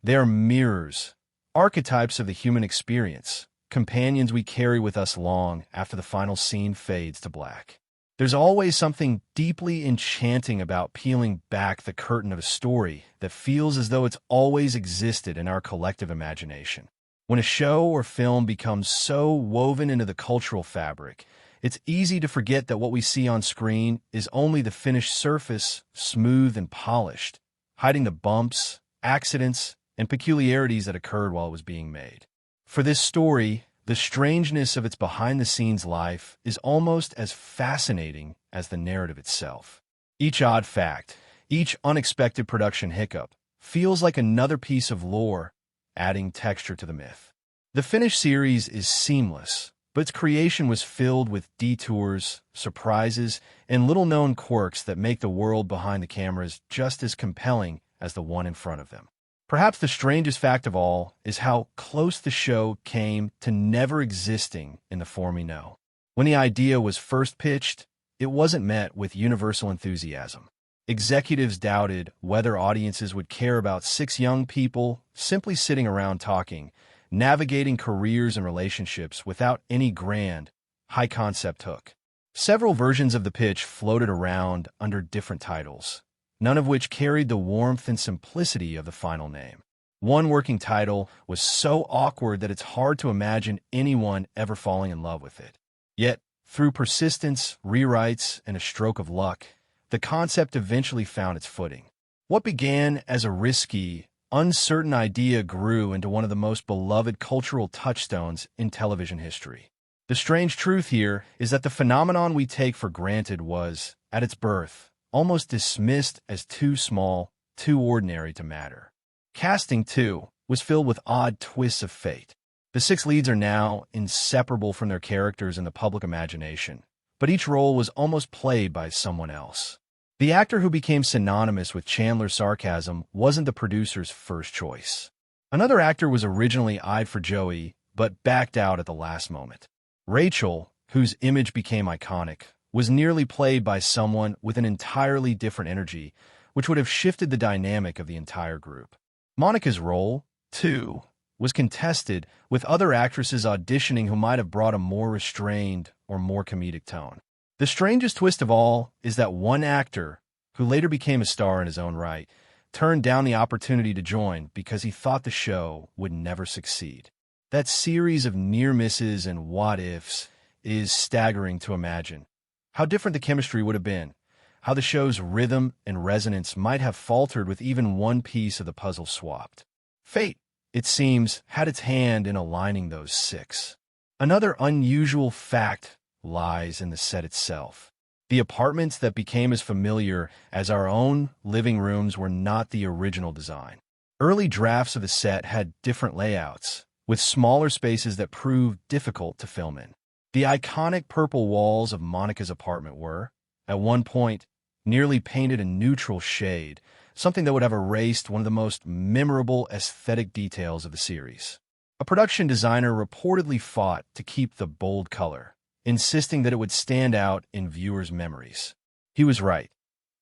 They are mirrors, archetypes of the human experience, companions we carry with us long after the final scene fades to black. There's always something deeply enchanting about peeling back the curtain of a story that feels as though it's always existed in our collective imagination. When a show or film becomes so woven into the cultural fabric, it's easy to forget that what we see on screen is only the finished surface, smooth and polished, hiding the bumps, accidents, and peculiarities that occurred while it was being made. For this story, the strangeness of its behind-the-scenes life is almost as fascinating as the narrative itself. Each odd fact, each unexpected production hiccup, feels like another piece of lore, adding texture to the myth. The finished series is seamless, but its creation was filled with detours, surprises, and little-known quirks that make the world behind the cameras just as compelling as the one in front of them. Perhaps the strangest fact of all is how close the show came to never existing in the form we know. When the idea was first pitched, it wasn't met with universal enthusiasm. Executives doubted whether audiences would care about six young people simply sitting around talking, navigating careers and relationships without any grand, high-concept hook. Several versions of the pitch floated around under different titles, none of which carried the warmth and simplicity of the final name. One working title was so awkward that it's hard to imagine anyone ever falling in love with it. Yet, through persistence, rewrites, and a stroke of luck, the concept eventually found its footing. What began as a risky, uncertain idea grew into one of the most beloved cultural touchstones in television history. The strange truth here is that the phenomenon we take for granted was, at its birth, almost dismissed as too small, too ordinary to matter. Casting, too, was filled with odd twists of fate. The six leads are now inseparable from their characters in the public imagination, but each role was almost played by someone else. The actor who became synonymous with Chandler's sarcasm wasn't the producer's first choice. Another actor was originally eyed for Joey, but backed out at the last moment. Rachel, whose image became iconic, was nearly played by someone with an entirely different energy, which would have shifted the dynamic of the entire group. Monica's role, too, was contested, with other actresses auditioning who might have brought a more restrained or more comedic tone. The strangest twist of all is that one actor, who later became a star in his own right, turned down the opportunity to join because he thought the show would never succeed. That series of near misses and what-ifs is staggering to imagine. How different the chemistry would have been, how the show's rhythm and resonance might have faltered with even one piece of the puzzle swapped. Fate, it seems, had its hand in aligning those six. Another unusual fact lies in the set itself. The apartments that became as familiar as our own living rooms were not the original design. Early drafts of the set had different layouts, with smaller spaces that proved difficult to film in. The iconic purple walls of Monica's apartment were, at one point, nearly painted a neutral shade, something that would have erased one of the most memorable aesthetic details of the series. A production designer reportedly fought to keep the bold color, insisting that it would stand out in viewers' memories. He was right.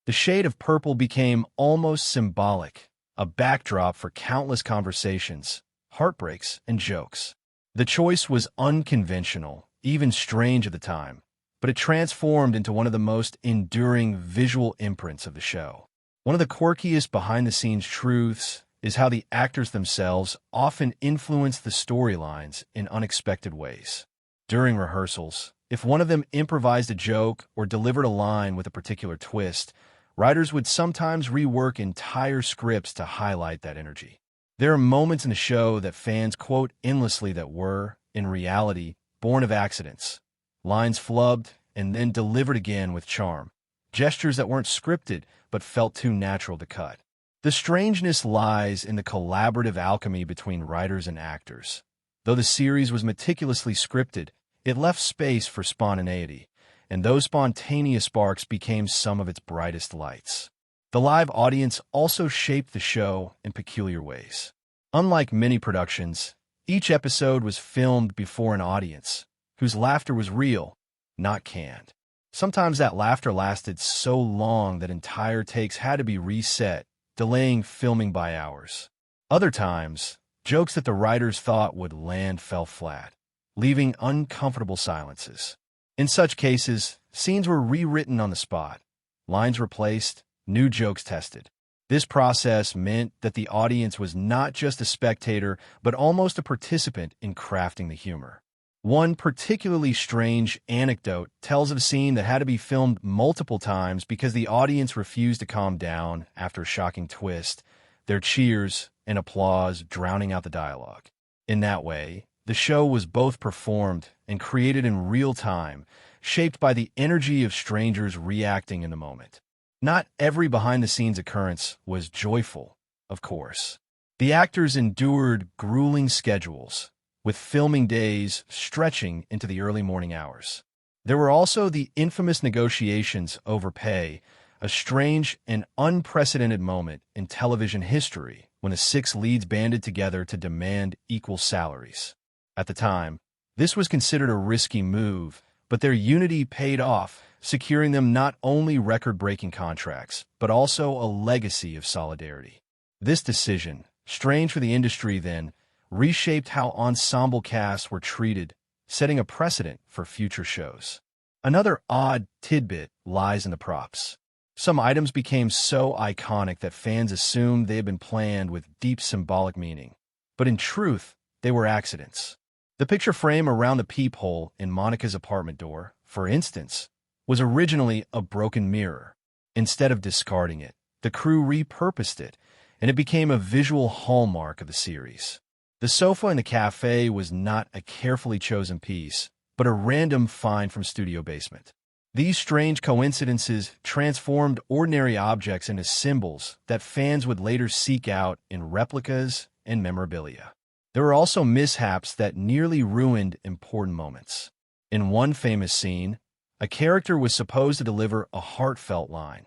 The shade of purple became almost symbolic, a backdrop for countless conversations, heartbreaks, and jokes. The choice was unconventional, even strange at the time, but it transformed into one of the most enduring visual imprints of the show. One of the quirkiest behind-the-scenes truths is how the actors themselves often influence the storylines in unexpected ways. During rehearsals, if one of them improvised a joke or delivered a line with a particular twist, writers would sometimes rework entire scripts to highlight that energy. There are moments in the show that fans quote endlessly that were, in reality, born of accidents. Lines flubbed and then delivered again with charm. Gestures that weren't scripted but felt too natural to cut. The strangeness lies in the collaborative alchemy between writers and actors. Though the series was meticulously scripted, it left space for spontaneity, and those spontaneous sparks became some of its brightest lights. The live audience also shaped the show in peculiar ways. Unlike many productions, each episode was filmed before an audience, whose laughter was real, not canned. Sometimes that laughter lasted so long that entire takes had to be reset, delaying filming by hours. Other times, jokes that the writers thought would land fell flat, leaving uncomfortable silences. In such cases, scenes were rewritten on the spot, lines replaced, new jokes tested. This process meant that the audience was not just a spectator, but almost a participant in crafting the humor. One particularly strange anecdote tells of a scene that had to be filmed multiple times because the audience refused to calm down after a shocking twist, their cheers and applause drowning out the dialogue. In that way, the show was both performed and created in real time, shaped by the energy of strangers reacting in the moment. Not every behind-the-scenes occurrence was joyful, of course. The actors endured grueling schedules, with filming days stretching into the early morning hours. There were also the infamous negotiations over pay, a strange and unprecedented moment in television history when the 6 leads banded together to demand equal salaries. At the time, this was considered a risky move, but their unity paid off, securing them not only record-breaking contracts, but also a legacy of solidarity. This decision, strange for the industry then, reshaped how ensemble casts were treated, setting a precedent for future shows. Another odd tidbit lies in the props. Some items became so iconic that fans assumed they had been planned with deep symbolic meaning. But in truth, they were accidents. The picture frame around the peephole in Monica's apartment door, for instance, was originally a broken mirror. Instead of discarding it, the crew repurposed it, and it became a visual hallmark of the series. The sofa in the cafe was not a carefully chosen piece, but a random find from studio basement. These strange coincidences transformed ordinary objects into symbols that fans would later seek out in replicas and memorabilia. There were also mishaps that nearly ruined important moments. In one famous scene, a character was supposed to deliver a heartfelt line,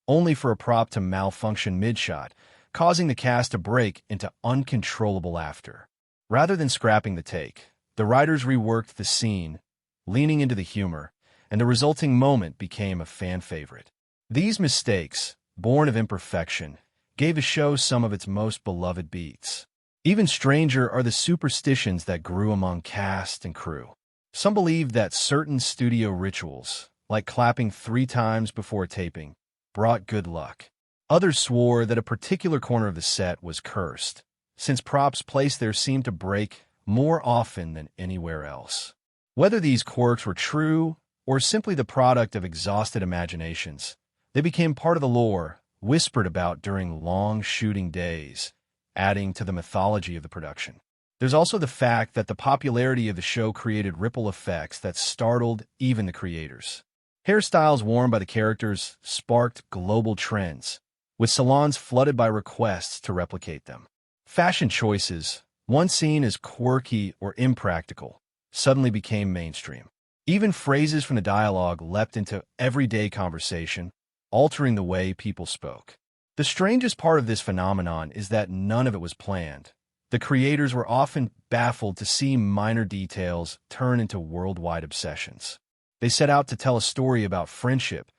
only for a prop to malfunction mid-shot, causing the cast to break into uncontrollable laughter. Rather than scrapping the take, the writers reworked the scene, leaning into the humor, and the resulting moment became a fan favorite. These mistakes, born of imperfection, gave the show some of its most beloved beats. Even stranger are the superstitions that grew among cast and crew. Some believed that certain studio rituals, like clapping 3 times before taping, brought good luck. Others swore that a particular corner of the set was cursed, since props placed there seemed to break more often than anywhere else. Whether these quirks were true or simply the product of exhausted imaginations, they became part of the lore, whispered about during long shooting days, adding to the mythology of the production. There's also the fact that the popularity of the show created ripple effects that startled even the creators. Hairstyles worn by the characters sparked global trends, with salons flooded by requests to replicate them. Fashion choices, once seen as quirky or impractical, suddenly became mainstream. Even phrases from the dialogue leapt into everyday conversation, altering the way people spoke. The strangest part of this phenomenon is that none of it was planned. The creators were often baffled to see minor details turn into worldwide obsessions. They set out to tell a story about friendship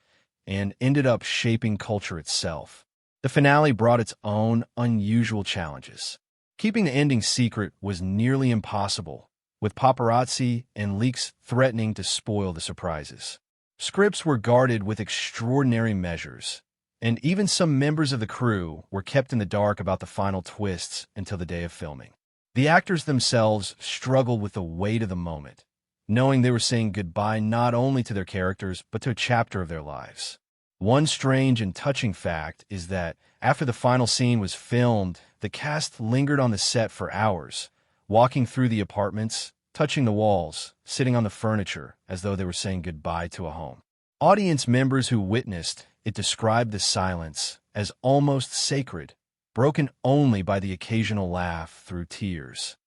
and ended up shaping culture itself. The finale brought its own unusual challenges. Keeping the ending secret was nearly impossible, with paparazzi and leaks threatening to spoil the surprises. Scripts were guarded with extraordinary measures, and even some members of the crew were kept in the dark about the final twists until the day of filming. The actors themselves struggled with the weight of the moment, knowing they were saying goodbye not only to their characters, but to a chapter of their lives. One strange and touching fact is that after the final scene was filmed, the cast lingered on the set for hours, walking through the apartments, touching the walls, sitting on the furniture, as though they were saying goodbye to a home. Audience members who witnessed it described the silence as almost sacred, broken only by the occasional laugh through tears.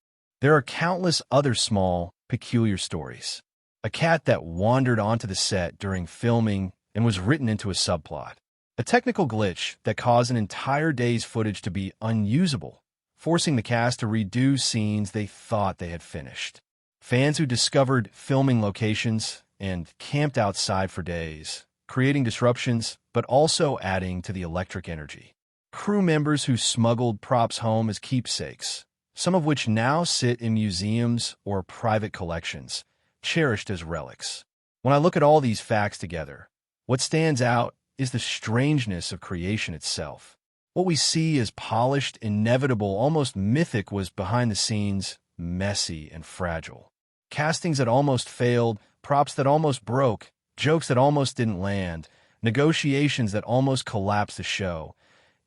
There are countless other small, peculiar stories. A cat that wandered onto the set during filming and was written into a subplot. A technical glitch that caused an entire day's footage to be unusable, forcing the cast to redo scenes they thought they had finished. Fans who discovered filming locations and camped outside for days, creating disruptions but also adding to the electric energy. Crew members who smuggled props home as keepsakes, some of which now sit in museums or private collections, cherished as relics. When I look at all these facts together, what stands out is the strangeness of creation itself. What we see as polished, inevitable, almost mythic was behind the scenes, messy and fragile. Castings that almost failed, props that almost broke, jokes that almost didn't land, negotiations that almost collapsed the show.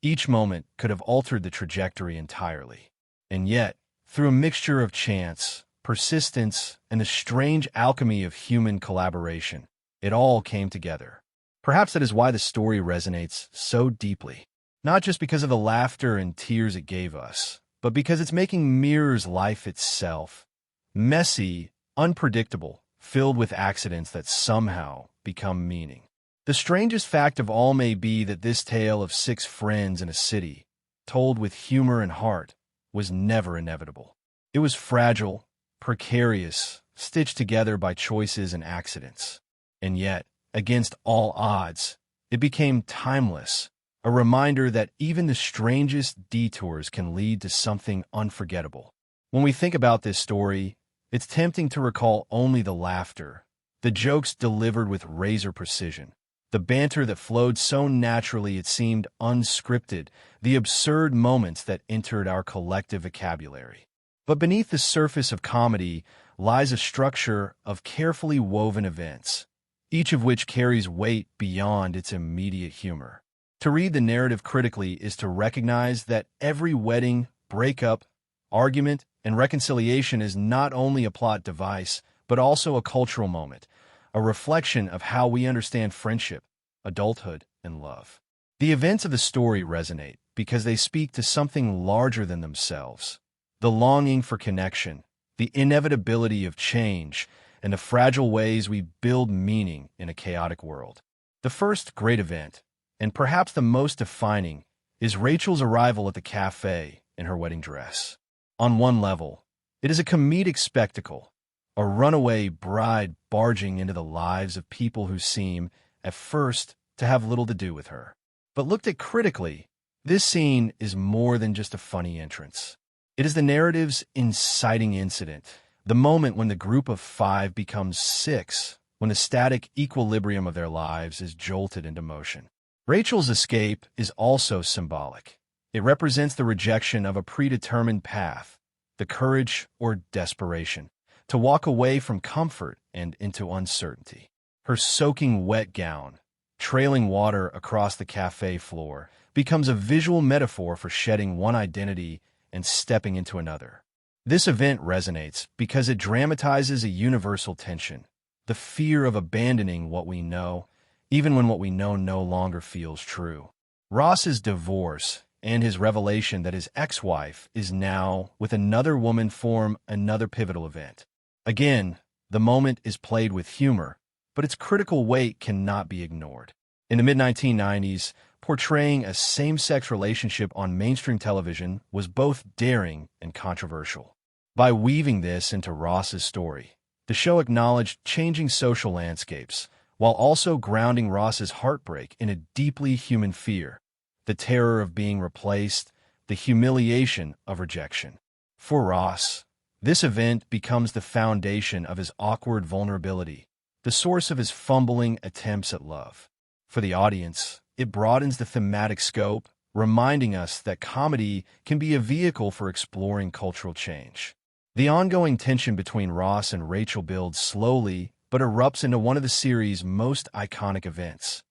Each moment could have altered the trajectory entirely. And yet, through a mixture of chance, persistence, and the strange alchemy of human collaboration, it all came together. Perhaps that is why the story resonates so deeply. Not just because of the laughter and tears it gave us, but because it's making mirrors life itself. Messy, unpredictable, filled with accidents that somehow become meaning. The strangest fact of all may be that this tale of 6 friends in a city, told with humor and heart, was never inevitable. It was fragile, precarious, stitched together by choices and accidents. And yet, against all odds, it became timeless, a reminder that even the strangest detours can lead to something unforgettable. When we think about this story, it's tempting to recall only the laughter, the jokes delivered with razor precision, the banter that flowed so naturally it seemed unscripted, the absurd moments that entered our collective vocabulary. But beneath the surface of comedy lies a structure of carefully woven events, each of which carries weight beyond its immediate humor. To read the narrative critically is to recognize that every wedding, breakup, argument, and reconciliation is not only a plot device, but also a cultural moment, a reflection of how we understand friendship, adulthood, and love. The events of the story resonate because they speak to something larger than themselves. The longing for connection, the inevitability of change, and the fragile ways we build meaning in a chaotic world. The first great event, and perhaps the most defining, is Rachel's arrival at the cafe in her wedding dress. On one level, it is a comedic spectacle, a runaway bride barging into the lives of people who seem, at first, to have little to do with her. But looked at critically, this scene is more than just a funny entrance. It is the narrative's inciting incident, the moment when the group of 5 becomes 6, when the static equilibrium of their lives is jolted into motion. Rachel's escape is also symbolic. It represents the rejection of a predetermined path, the courage or desperation to walk away from comfort and into uncertainty. Her soaking wet gown, trailing water across the cafe floor, becomes a visual metaphor for shedding one identity and stepping into another. This event resonates because it dramatizes a universal tension, the fear of abandoning what we know, even when what we know no longer feels true. Ross's divorce and his revelation that his ex-wife is now with another woman form another pivotal event. Again, the moment is played with humor, but its critical weight cannot be ignored. In the mid-1990s, portraying a same-sex relationship on mainstream television was both daring and controversial. By weaving this into Ross's story, the show acknowledged changing social landscapes, while also grounding Ross's heartbreak in a deeply human fear, the terror of being replaced, the humiliation of rejection. For Ross, This event becomes the foundation of his awkward vulnerability, the source of his fumbling attempts at love. For the audience, it broadens the thematic scope, reminding us that comedy can be a vehicle for exploring cultural change. The ongoing tension between Ross and Rachel builds slowly but erupts into one of the series' most iconic events,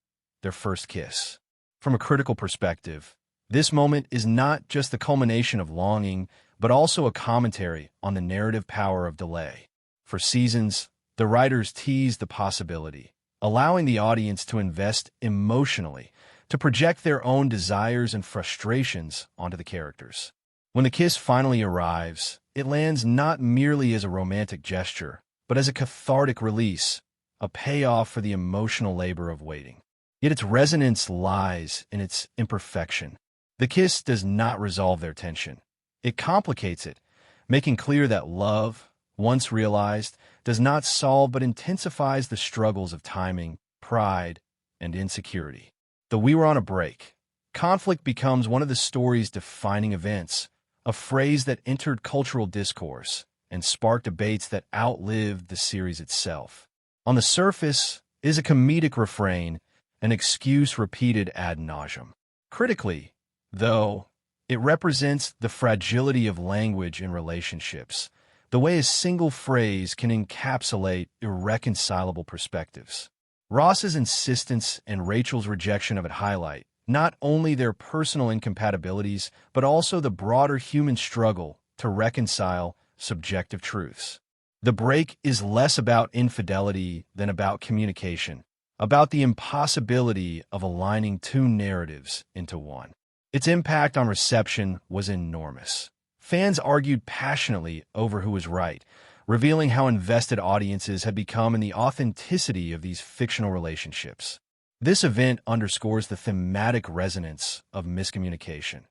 their first kiss. From a critical perspective, this moment is not just the culmination of longing, but also a commentary on the narrative power of delay. For seasons, the writers teased the possibility, allowing the audience to invest emotionally, to project their own desires and frustrations onto the characters. When the kiss finally arrives, it lands not merely as a romantic gesture, but as a cathartic release, a payoff for the emotional labor of waiting. Yet its resonance lies in its imperfection. The kiss does not resolve their tension. It complicates it, making clear that love, once realized, does not solve but intensifies the struggles of timing, pride, and insecurity. Though we were on a break, conflict becomes one of the story's defining events, a phrase that entered cultural discourse and sparked debates that outlived the series itself. On the surface is a comedic refrain, an excuse repeated ad nauseum. Critically, though, it represents the fragility of language in relationships, the way a single phrase can encapsulate irreconcilable perspectives. Ross's insistence and Rachel's rejection of it highlight not only their personal incompatibilities, but also the broader human struggle to reconcile subjective truths. The break is less about infidelity than about communication, about the impossibility of aligning two narratives into one. Its impact on reception was enormous. Fans argued passionately over who was right, revealing how invested audiences had become in the authenticity of these fictional relationships. This event underscores the thematic resonance of miscommunication.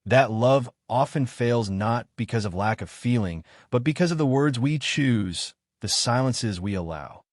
That love often fails not because of lack of feeling, but because of the words we choose, the silences we allow.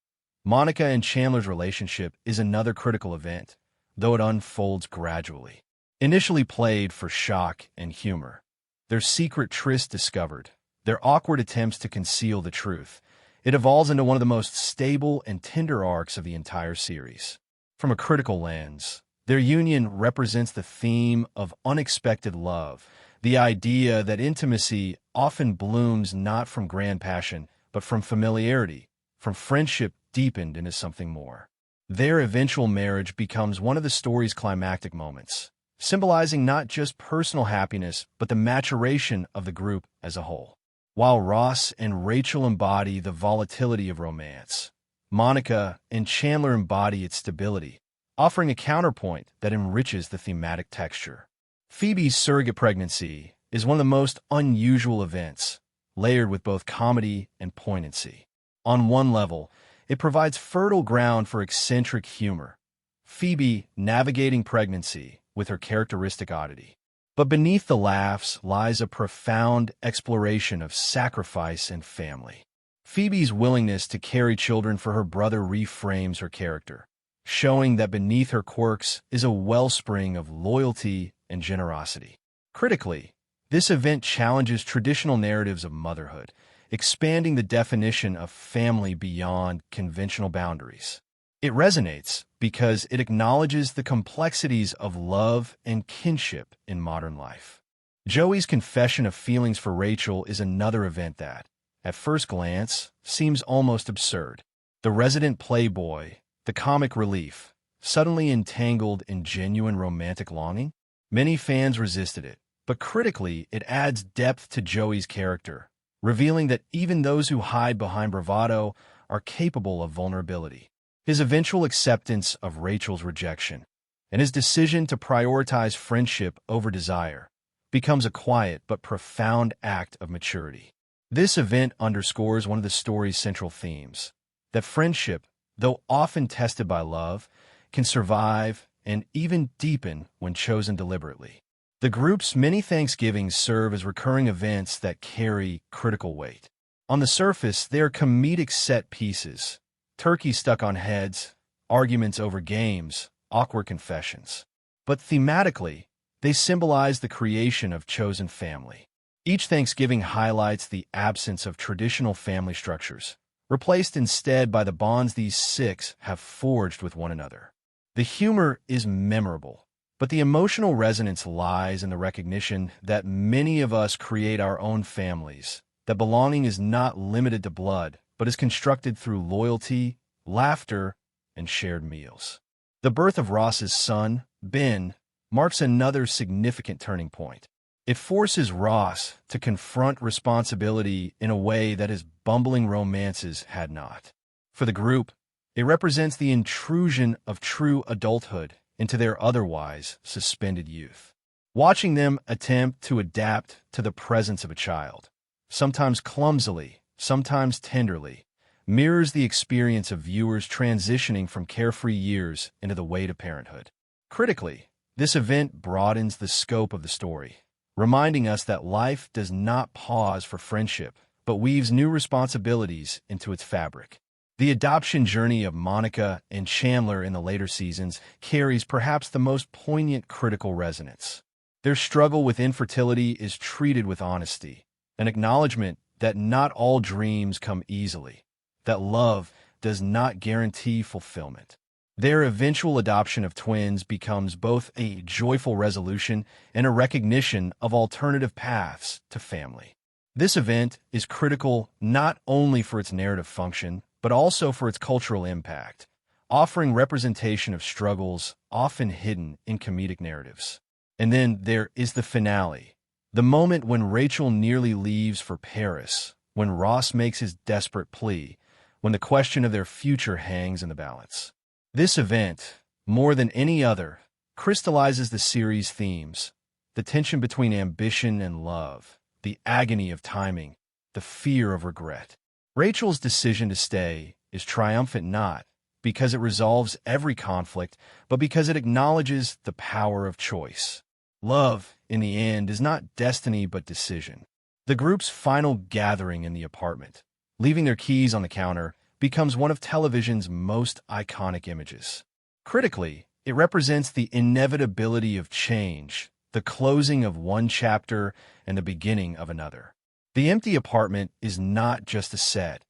Monica and Chandler's relationship is another critical event, though it unfolds gradually. Initially played for shock and humor, their secret tryst discovered, their awkward attempts to conceal the truth, it evolves into one of the most stable and tender arcs of the entire series. From a critical lens, their union represents the theme of unexpected love, the idea that intimacy often blooms not from grand passion, but from familiarity, from friendship deepened into something more. Their eventual marriage becomes one of the story's climactic moments, symbolizing not just personal happiness, but the maturation of the group as a whole. While Ross and Rachel embody the volatility of romance, Monica and Chandler embody its stability, offering a counterpoint that enriches the thematic texture. Phoebe's surrogate pregnancy is one of the most unusual events, layered with both comedy and poignancy. On one level, it provides fertile ground for eccentric humor, Phoebe navigating pregnancy with her characteristic oddity. But beneath the laughs lies a profound exploration of sacrifice and family. Phoebe's willingness to carry children for her brother reframes her character, showing that beneath her quirks is a wellspring of loyalty and generosity. Critically, this event challenges traditional narratives of motherhood, expanding the definition of family beyond conventional boundaries. It resonates because it acknowledges the complexities of love and kinship in modern life. Joey's confession of feelings for Rachel is another event that, at first glance, seems almost absurd. The resident playboy, the comic relief, suddenly entangled in genuine romantic longing? Many fans resisted it, but critically, it adds depth to Joey's character, revealing that even those who hide behind bravado are capable of vulnerability. His eventual acceptance of Rachel's rejection and his decision to prioritize friendship over desire becomes a quiet but profound act of maturity. This event underscores one of the story's central themes, that friendship, though often tested by love, can survive and even deepen when chosen deliberately. The group's many Thanksgivings serve as recurring events that carry critical weight. On the surface, they are comedic set pieces, turkey stuck on heads, arguments over games, awkward confessions. But thematically, they symbolize the creation of chosen family. Each Thanksgiving highlights the absence of traditional family structures, replaced instead by the bonds these six have forged with one another. The humor is memorable, but the emotional resonance lies in the recognition that many of us create our own families, that belonging is not limited to blood, but is constructed through loyalty, laughter, and shared meals. The birth of Ross's son, Ben, marks another significant turning point. It forces Ross to confront responsibility in a way that his bumbling romances had not. For the group, it represents the intrusion of true adulthood into their otherwise suspended youth. Watching them attempt to adapt to the presence of a child, sometimes clumsily, sometimes tenderly, mirrors the experience of viewers transitioning from carefree years into the weight of parenthood. Critically, this event broadens the scope of the story, reminding us that life does not pause for friendship, but weaves new responsibilities into its fabric. The adoption journey of Monica and Chandler in the later seasons carries perhaps the most poignant critical resonance. Their struggle with infertility is treated with honesty, an acknowledgement that not all dreams come easily, that love does not guarantee fulfillment. Their eventual adoption of twins becomes both a joyful resolution and a recognition of alternative paths to family. This event is critical not only for its narrative function, but also for its cultural impact, offering representation of struggles often hidden in comedic narratives. And then there is the finale, the moment when Rachel nearly leaves for Paris, when Ross makes his desperate plea, when the question of their future hangs in the balance. This event, more than any other, crystallizes the series' themes, the tension between ambition and love, the agony of timing, the fear of regret. Rachel's decision to stay is triumphant not because it resolves every conflict, but because it acknowledges the power of choice. Love, in the end, is not destiny but decision. The group's final gathering in the apartment, leaving their keys on the counter, becomes one of television's most iconic images. Critically, it represents the inevitability of change, the closing of one chapter and the beginning of another. The empty apartment is not just a set.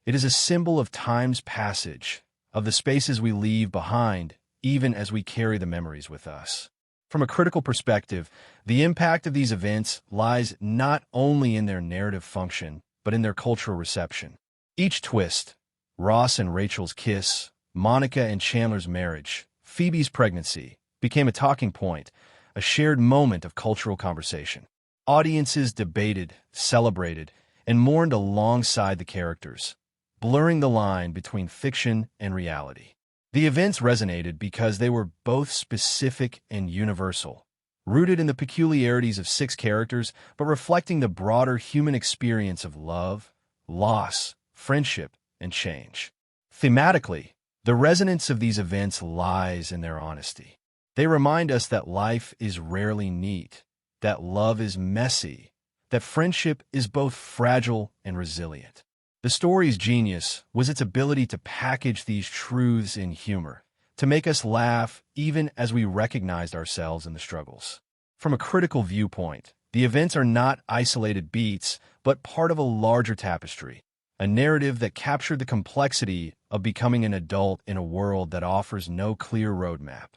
It is a symbol of time's passage, of the spaces we leave behind, even as we carry the memories with us. From a critical perspective, the impact of these events lies not only in their narrative function, but in their cultural reception. Each twist, Ross and Rachel's kiss, Monica and Chandler's marriage, Phoebe's pregnancy, became a talking point, a shared moment of cultural conversation. Audiences debated, celebrated, and mourned alongside the characters, blurring the line between fiction and reality. The events resonated because they were both specific and universal, rooted in the peculiarities of six characters, but reflecting the broader human experience of love, loss, friendship, and change. Thematically, the resonance of these events lies in their honesty. They remind us that life is rarely neat, that love is messy, that friendship is both fragile and resilient. The story's genius was its ability to package these truths in humor, to make us laugh even as we recognized ourselves in the struggles. From a critical viewpoint, the events are not isolated beats, but part of a larger tapestry, a narrative that captured the complexity of becoming an adult in a world that offers no clear roadmap.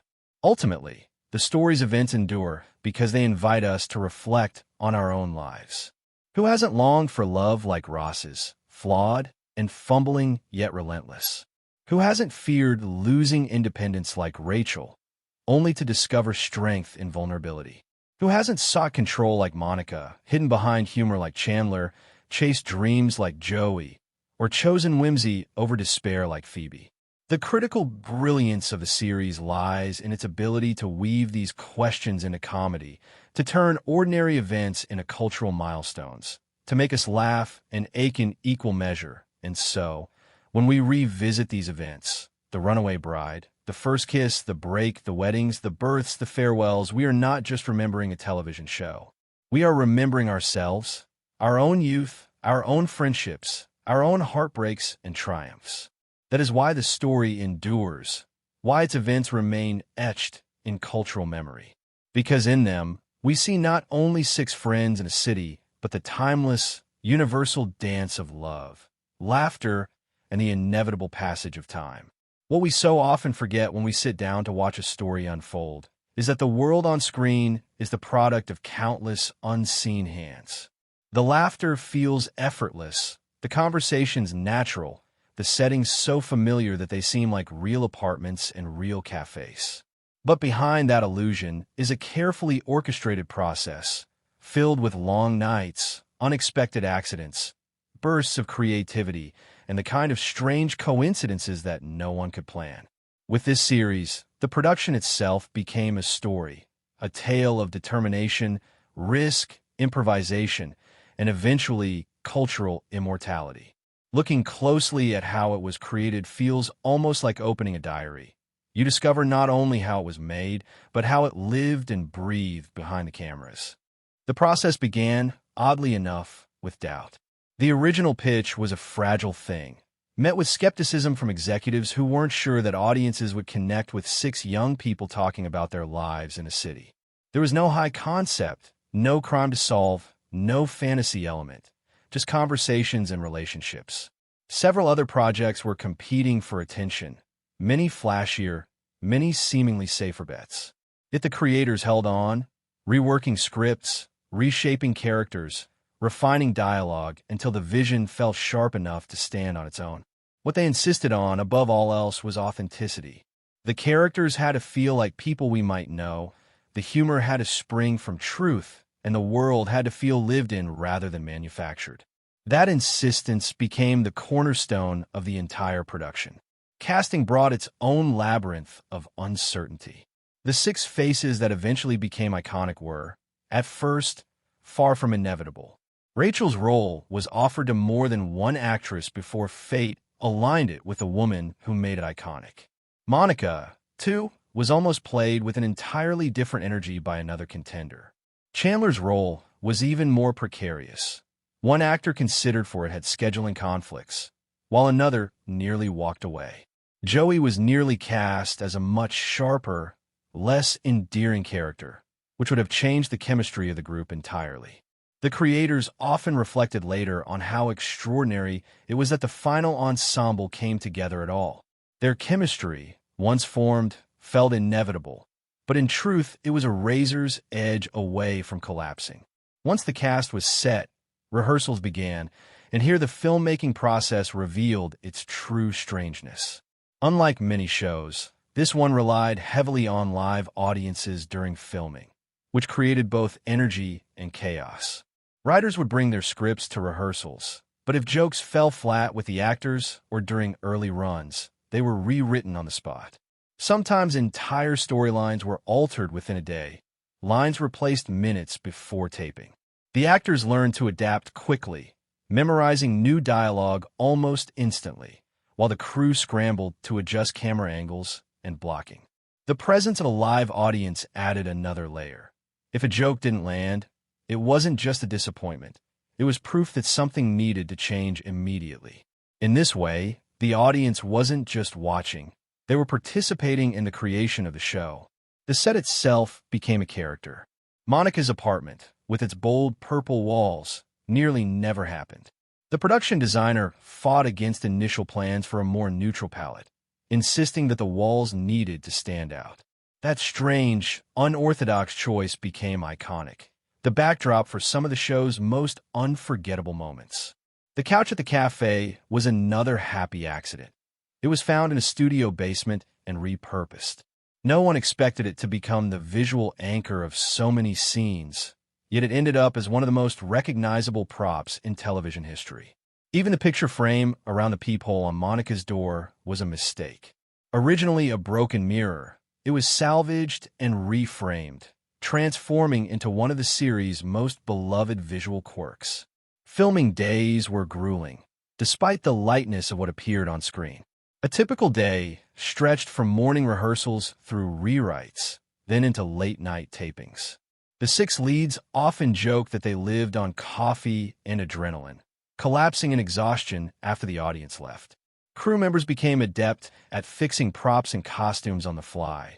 Ultimately, the story's events endure because they invite us to reflect on our own lives. Who hasn't longed for love like Ross's, flawed and fumbling yet relentless? Who hasn't feared losing independence like Rachel, only to discover strength in vulnerability? Who hasn't sought control like Monica, hidden behind humor like Chandler, chased dreams like Joey, or chosen whimsy over despair like Phoebe? The critical brilliance of the series lies in its ability to weave these questions into comedy, to turn ordinary events into cultural milestones, to make us laugh and ache in equal measure. And so, when we revisit these events, the runaway bride, the first kiss, the break, the weddings, the births, the farewells, we are not just remembering a television show. We are remembering ourselves, our own youth, our own friendships, our own heartbreaks and triumphs. That is why the story endures, why its events remain etched in cultural memory. Because in them, we see not only six friends in a city, but the timeless, universal dance of love, laughter, and the inevitable passage of time. What we so often forget when we sit down to watch a story unfold is that the world on screen is the product of countless unseen hands. The laughter feels effortless, the conversations natural, the settings so familiar that they seem like real apartments and real cafes. But behind that illusion is a carefully orchestrated process, filled with long nights, unexpected accidents, bursts of creativity, and the kind of strange coincidences that no one could plan. With this series, the production itself became a story, a tale of determination, risk, improvisation, and eventually cultural immortality. Looking closely at how it was created feels almost like opening a diary. You discover not only how it was made, but how it lived and breathed behind the cameras. The process began, oddly enough, with doubt. The original pitch was a fragile thing, met with skepticism from executives who weren't sure that audiences would connect with 6 young people talking about their lives in a city. There was no high concept, no crime to solve, no fantasy element, just conversations and relationships. Several other projects were competing for attention, many flashier, many seemingly safer bets. Yet the creators held on, reworking scripts, reshaping characters, refining dialogue until the vision felt sharp enough to stand on its own. What they insisted on, above all else, was authenticity. The characters had to feel like people we might know, the humor had to spring from truth, and the world had to feel lived in rather than manufactured. That insistence became the cornerstone of the entire production. Casting brought its own labyrinth of uncertainty. The 6 faces that eventually became iconic were, at first, far from inevitable. Rachel's role was offered to more than one actress before fate aligned it with a woman who made it iconic. Monica, too, was almost played with an entirely different energy by another contender. Chandler's role was even more precarious. One actor considered for it had scheduling conflicts, while another nearly walked away. Joey was nearly cast as a much sharper, less endearing character, which would have changed the chemistry of the group entirely. The creators often reflected later on how extraordinary it was that the final ensemble came together at all. Their chemistry, once formed, felt inevitable, but in truth it was a razor's edge away from collapsing. Once the cast was set, rehearsals began, and here the filmmaking process revealed its true strangeness. Unlike many shows, this one relied heavily on live audiences during filming, which created both energy and chaos. Writers would bring their scripts to rehearsals, but if jokes fell flat with the actors or during early runs, they were rewritten on the spot. Sometimes entire storylines were altered within a day, lines replaced minutes before taping. The actors learned to adapt quickly, memorizing new dialogue almost instantly, while the crew scrambled to adjust camera angles and blocking. The presence of a live audience added another layer. If a joke didn't land, it wasn't just a disappointment. It was proof that something needed to change immediately. In this way, the audience wasn't just watching. They were participating in the creation of the show. The set itself became a character. Monica's apartment, with its bold purple walls, nearly never happened. The production designer fought against initial plans for a more neutral palette, insisting that the walls needed to stand out. That strange, unorthodox choice became iconic, the backdrop for some of the show's most unforgettable moments. The couch at the cafe was another happy accident. It was found in a studio basement and repurposed. No one expected it to become the visual anchor of so many scenes, yet it ended up as one of the most recognizable props in television history. Even the picture frame around the peephole on Monica's door was a mistake. Originally a broken mirror, it was salvaged and reframed, transforming into one of the series' most beloved visual quirks. Filming days were grueling, despite the lightness of what appeared on screen. A typical day stretched from morning rehearsals through rewrites, then into late-night tapings. The 6 leads often joked that they lived on coffee and adrenaline, collapsing in exhaustion after the audience left. Crew members became adept at fixing props and costumes on the fly,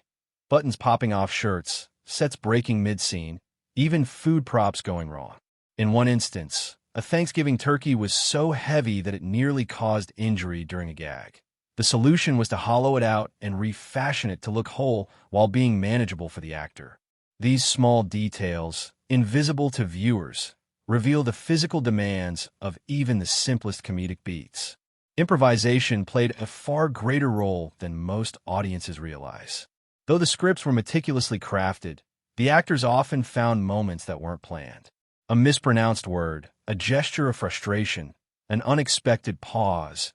buttons popping off shirts, sets breaking mid-scene, even food props going wrong. In one instance, a Thanksgiving turkey was so heavy that it nearly caused injury during a gag. The solution was to hollow it out and refashion it to look whole while being manageable for the actor. These small details, invisible to viewers, reveal the physical demands of even the simplest comedic beats. Improvisation played a far greater role than most audiences realize. Though the scripts were meticulously crafted, the actors often found moments that weren't planned. A mispronounced word, a gesture of frustration, an unexpected pause.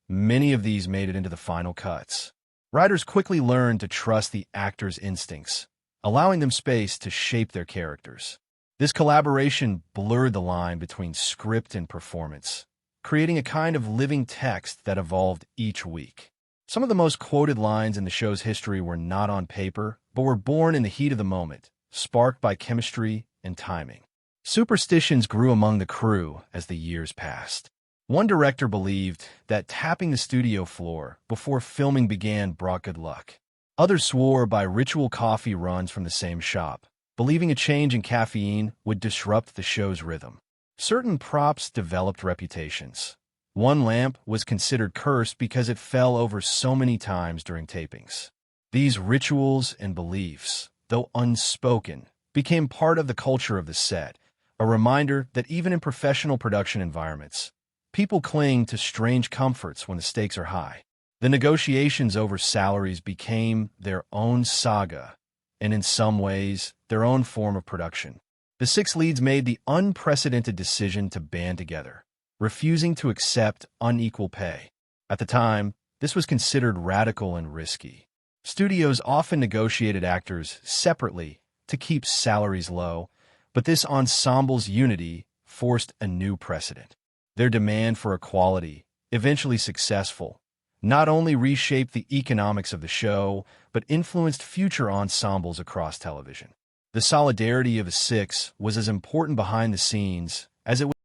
Many of these made it into the final cuts. Writers quickly learned to trust the actors' instincts, allowing them space to shape their characters. This collaboration blurred the line between script and performance, creating a kind of living text that evolved each week. Some of the most quoted lines in the show's history were not on paper, but were born in the heat of the moment, sparked by chemistry and timing. Superstitions grew among the crew as the years passed. One director believed that tapping the studio floor before filming began brought good luck. Others swore by ritual coffee runs from the same shop, believing a change in caffeine would disrupt the show's rhythm. Certain props developed reputations. One lamp was considered cursed because it fell over so many times during tapings. These rituals and beliefs, though unspoken, became part of the culture of the set, a reminder that even in professional production environments, people cling to strange comforts when the stakes are high. The negotiations over salaries became their own saga, and in some ways, their own form of production. The six leads made the unprecedented decision to band together, refusing to accept unequal pay. At the time, this was considered radical and risky. Studios often negotiated actors separately to keep salaries low, but this ensemble's unity forced a new precedent. Their demand for equality, eventually successful, not only reshaped the economics of the show, but influenced future ensembles across television. The solidarity of the six was as important behind the scenes as it was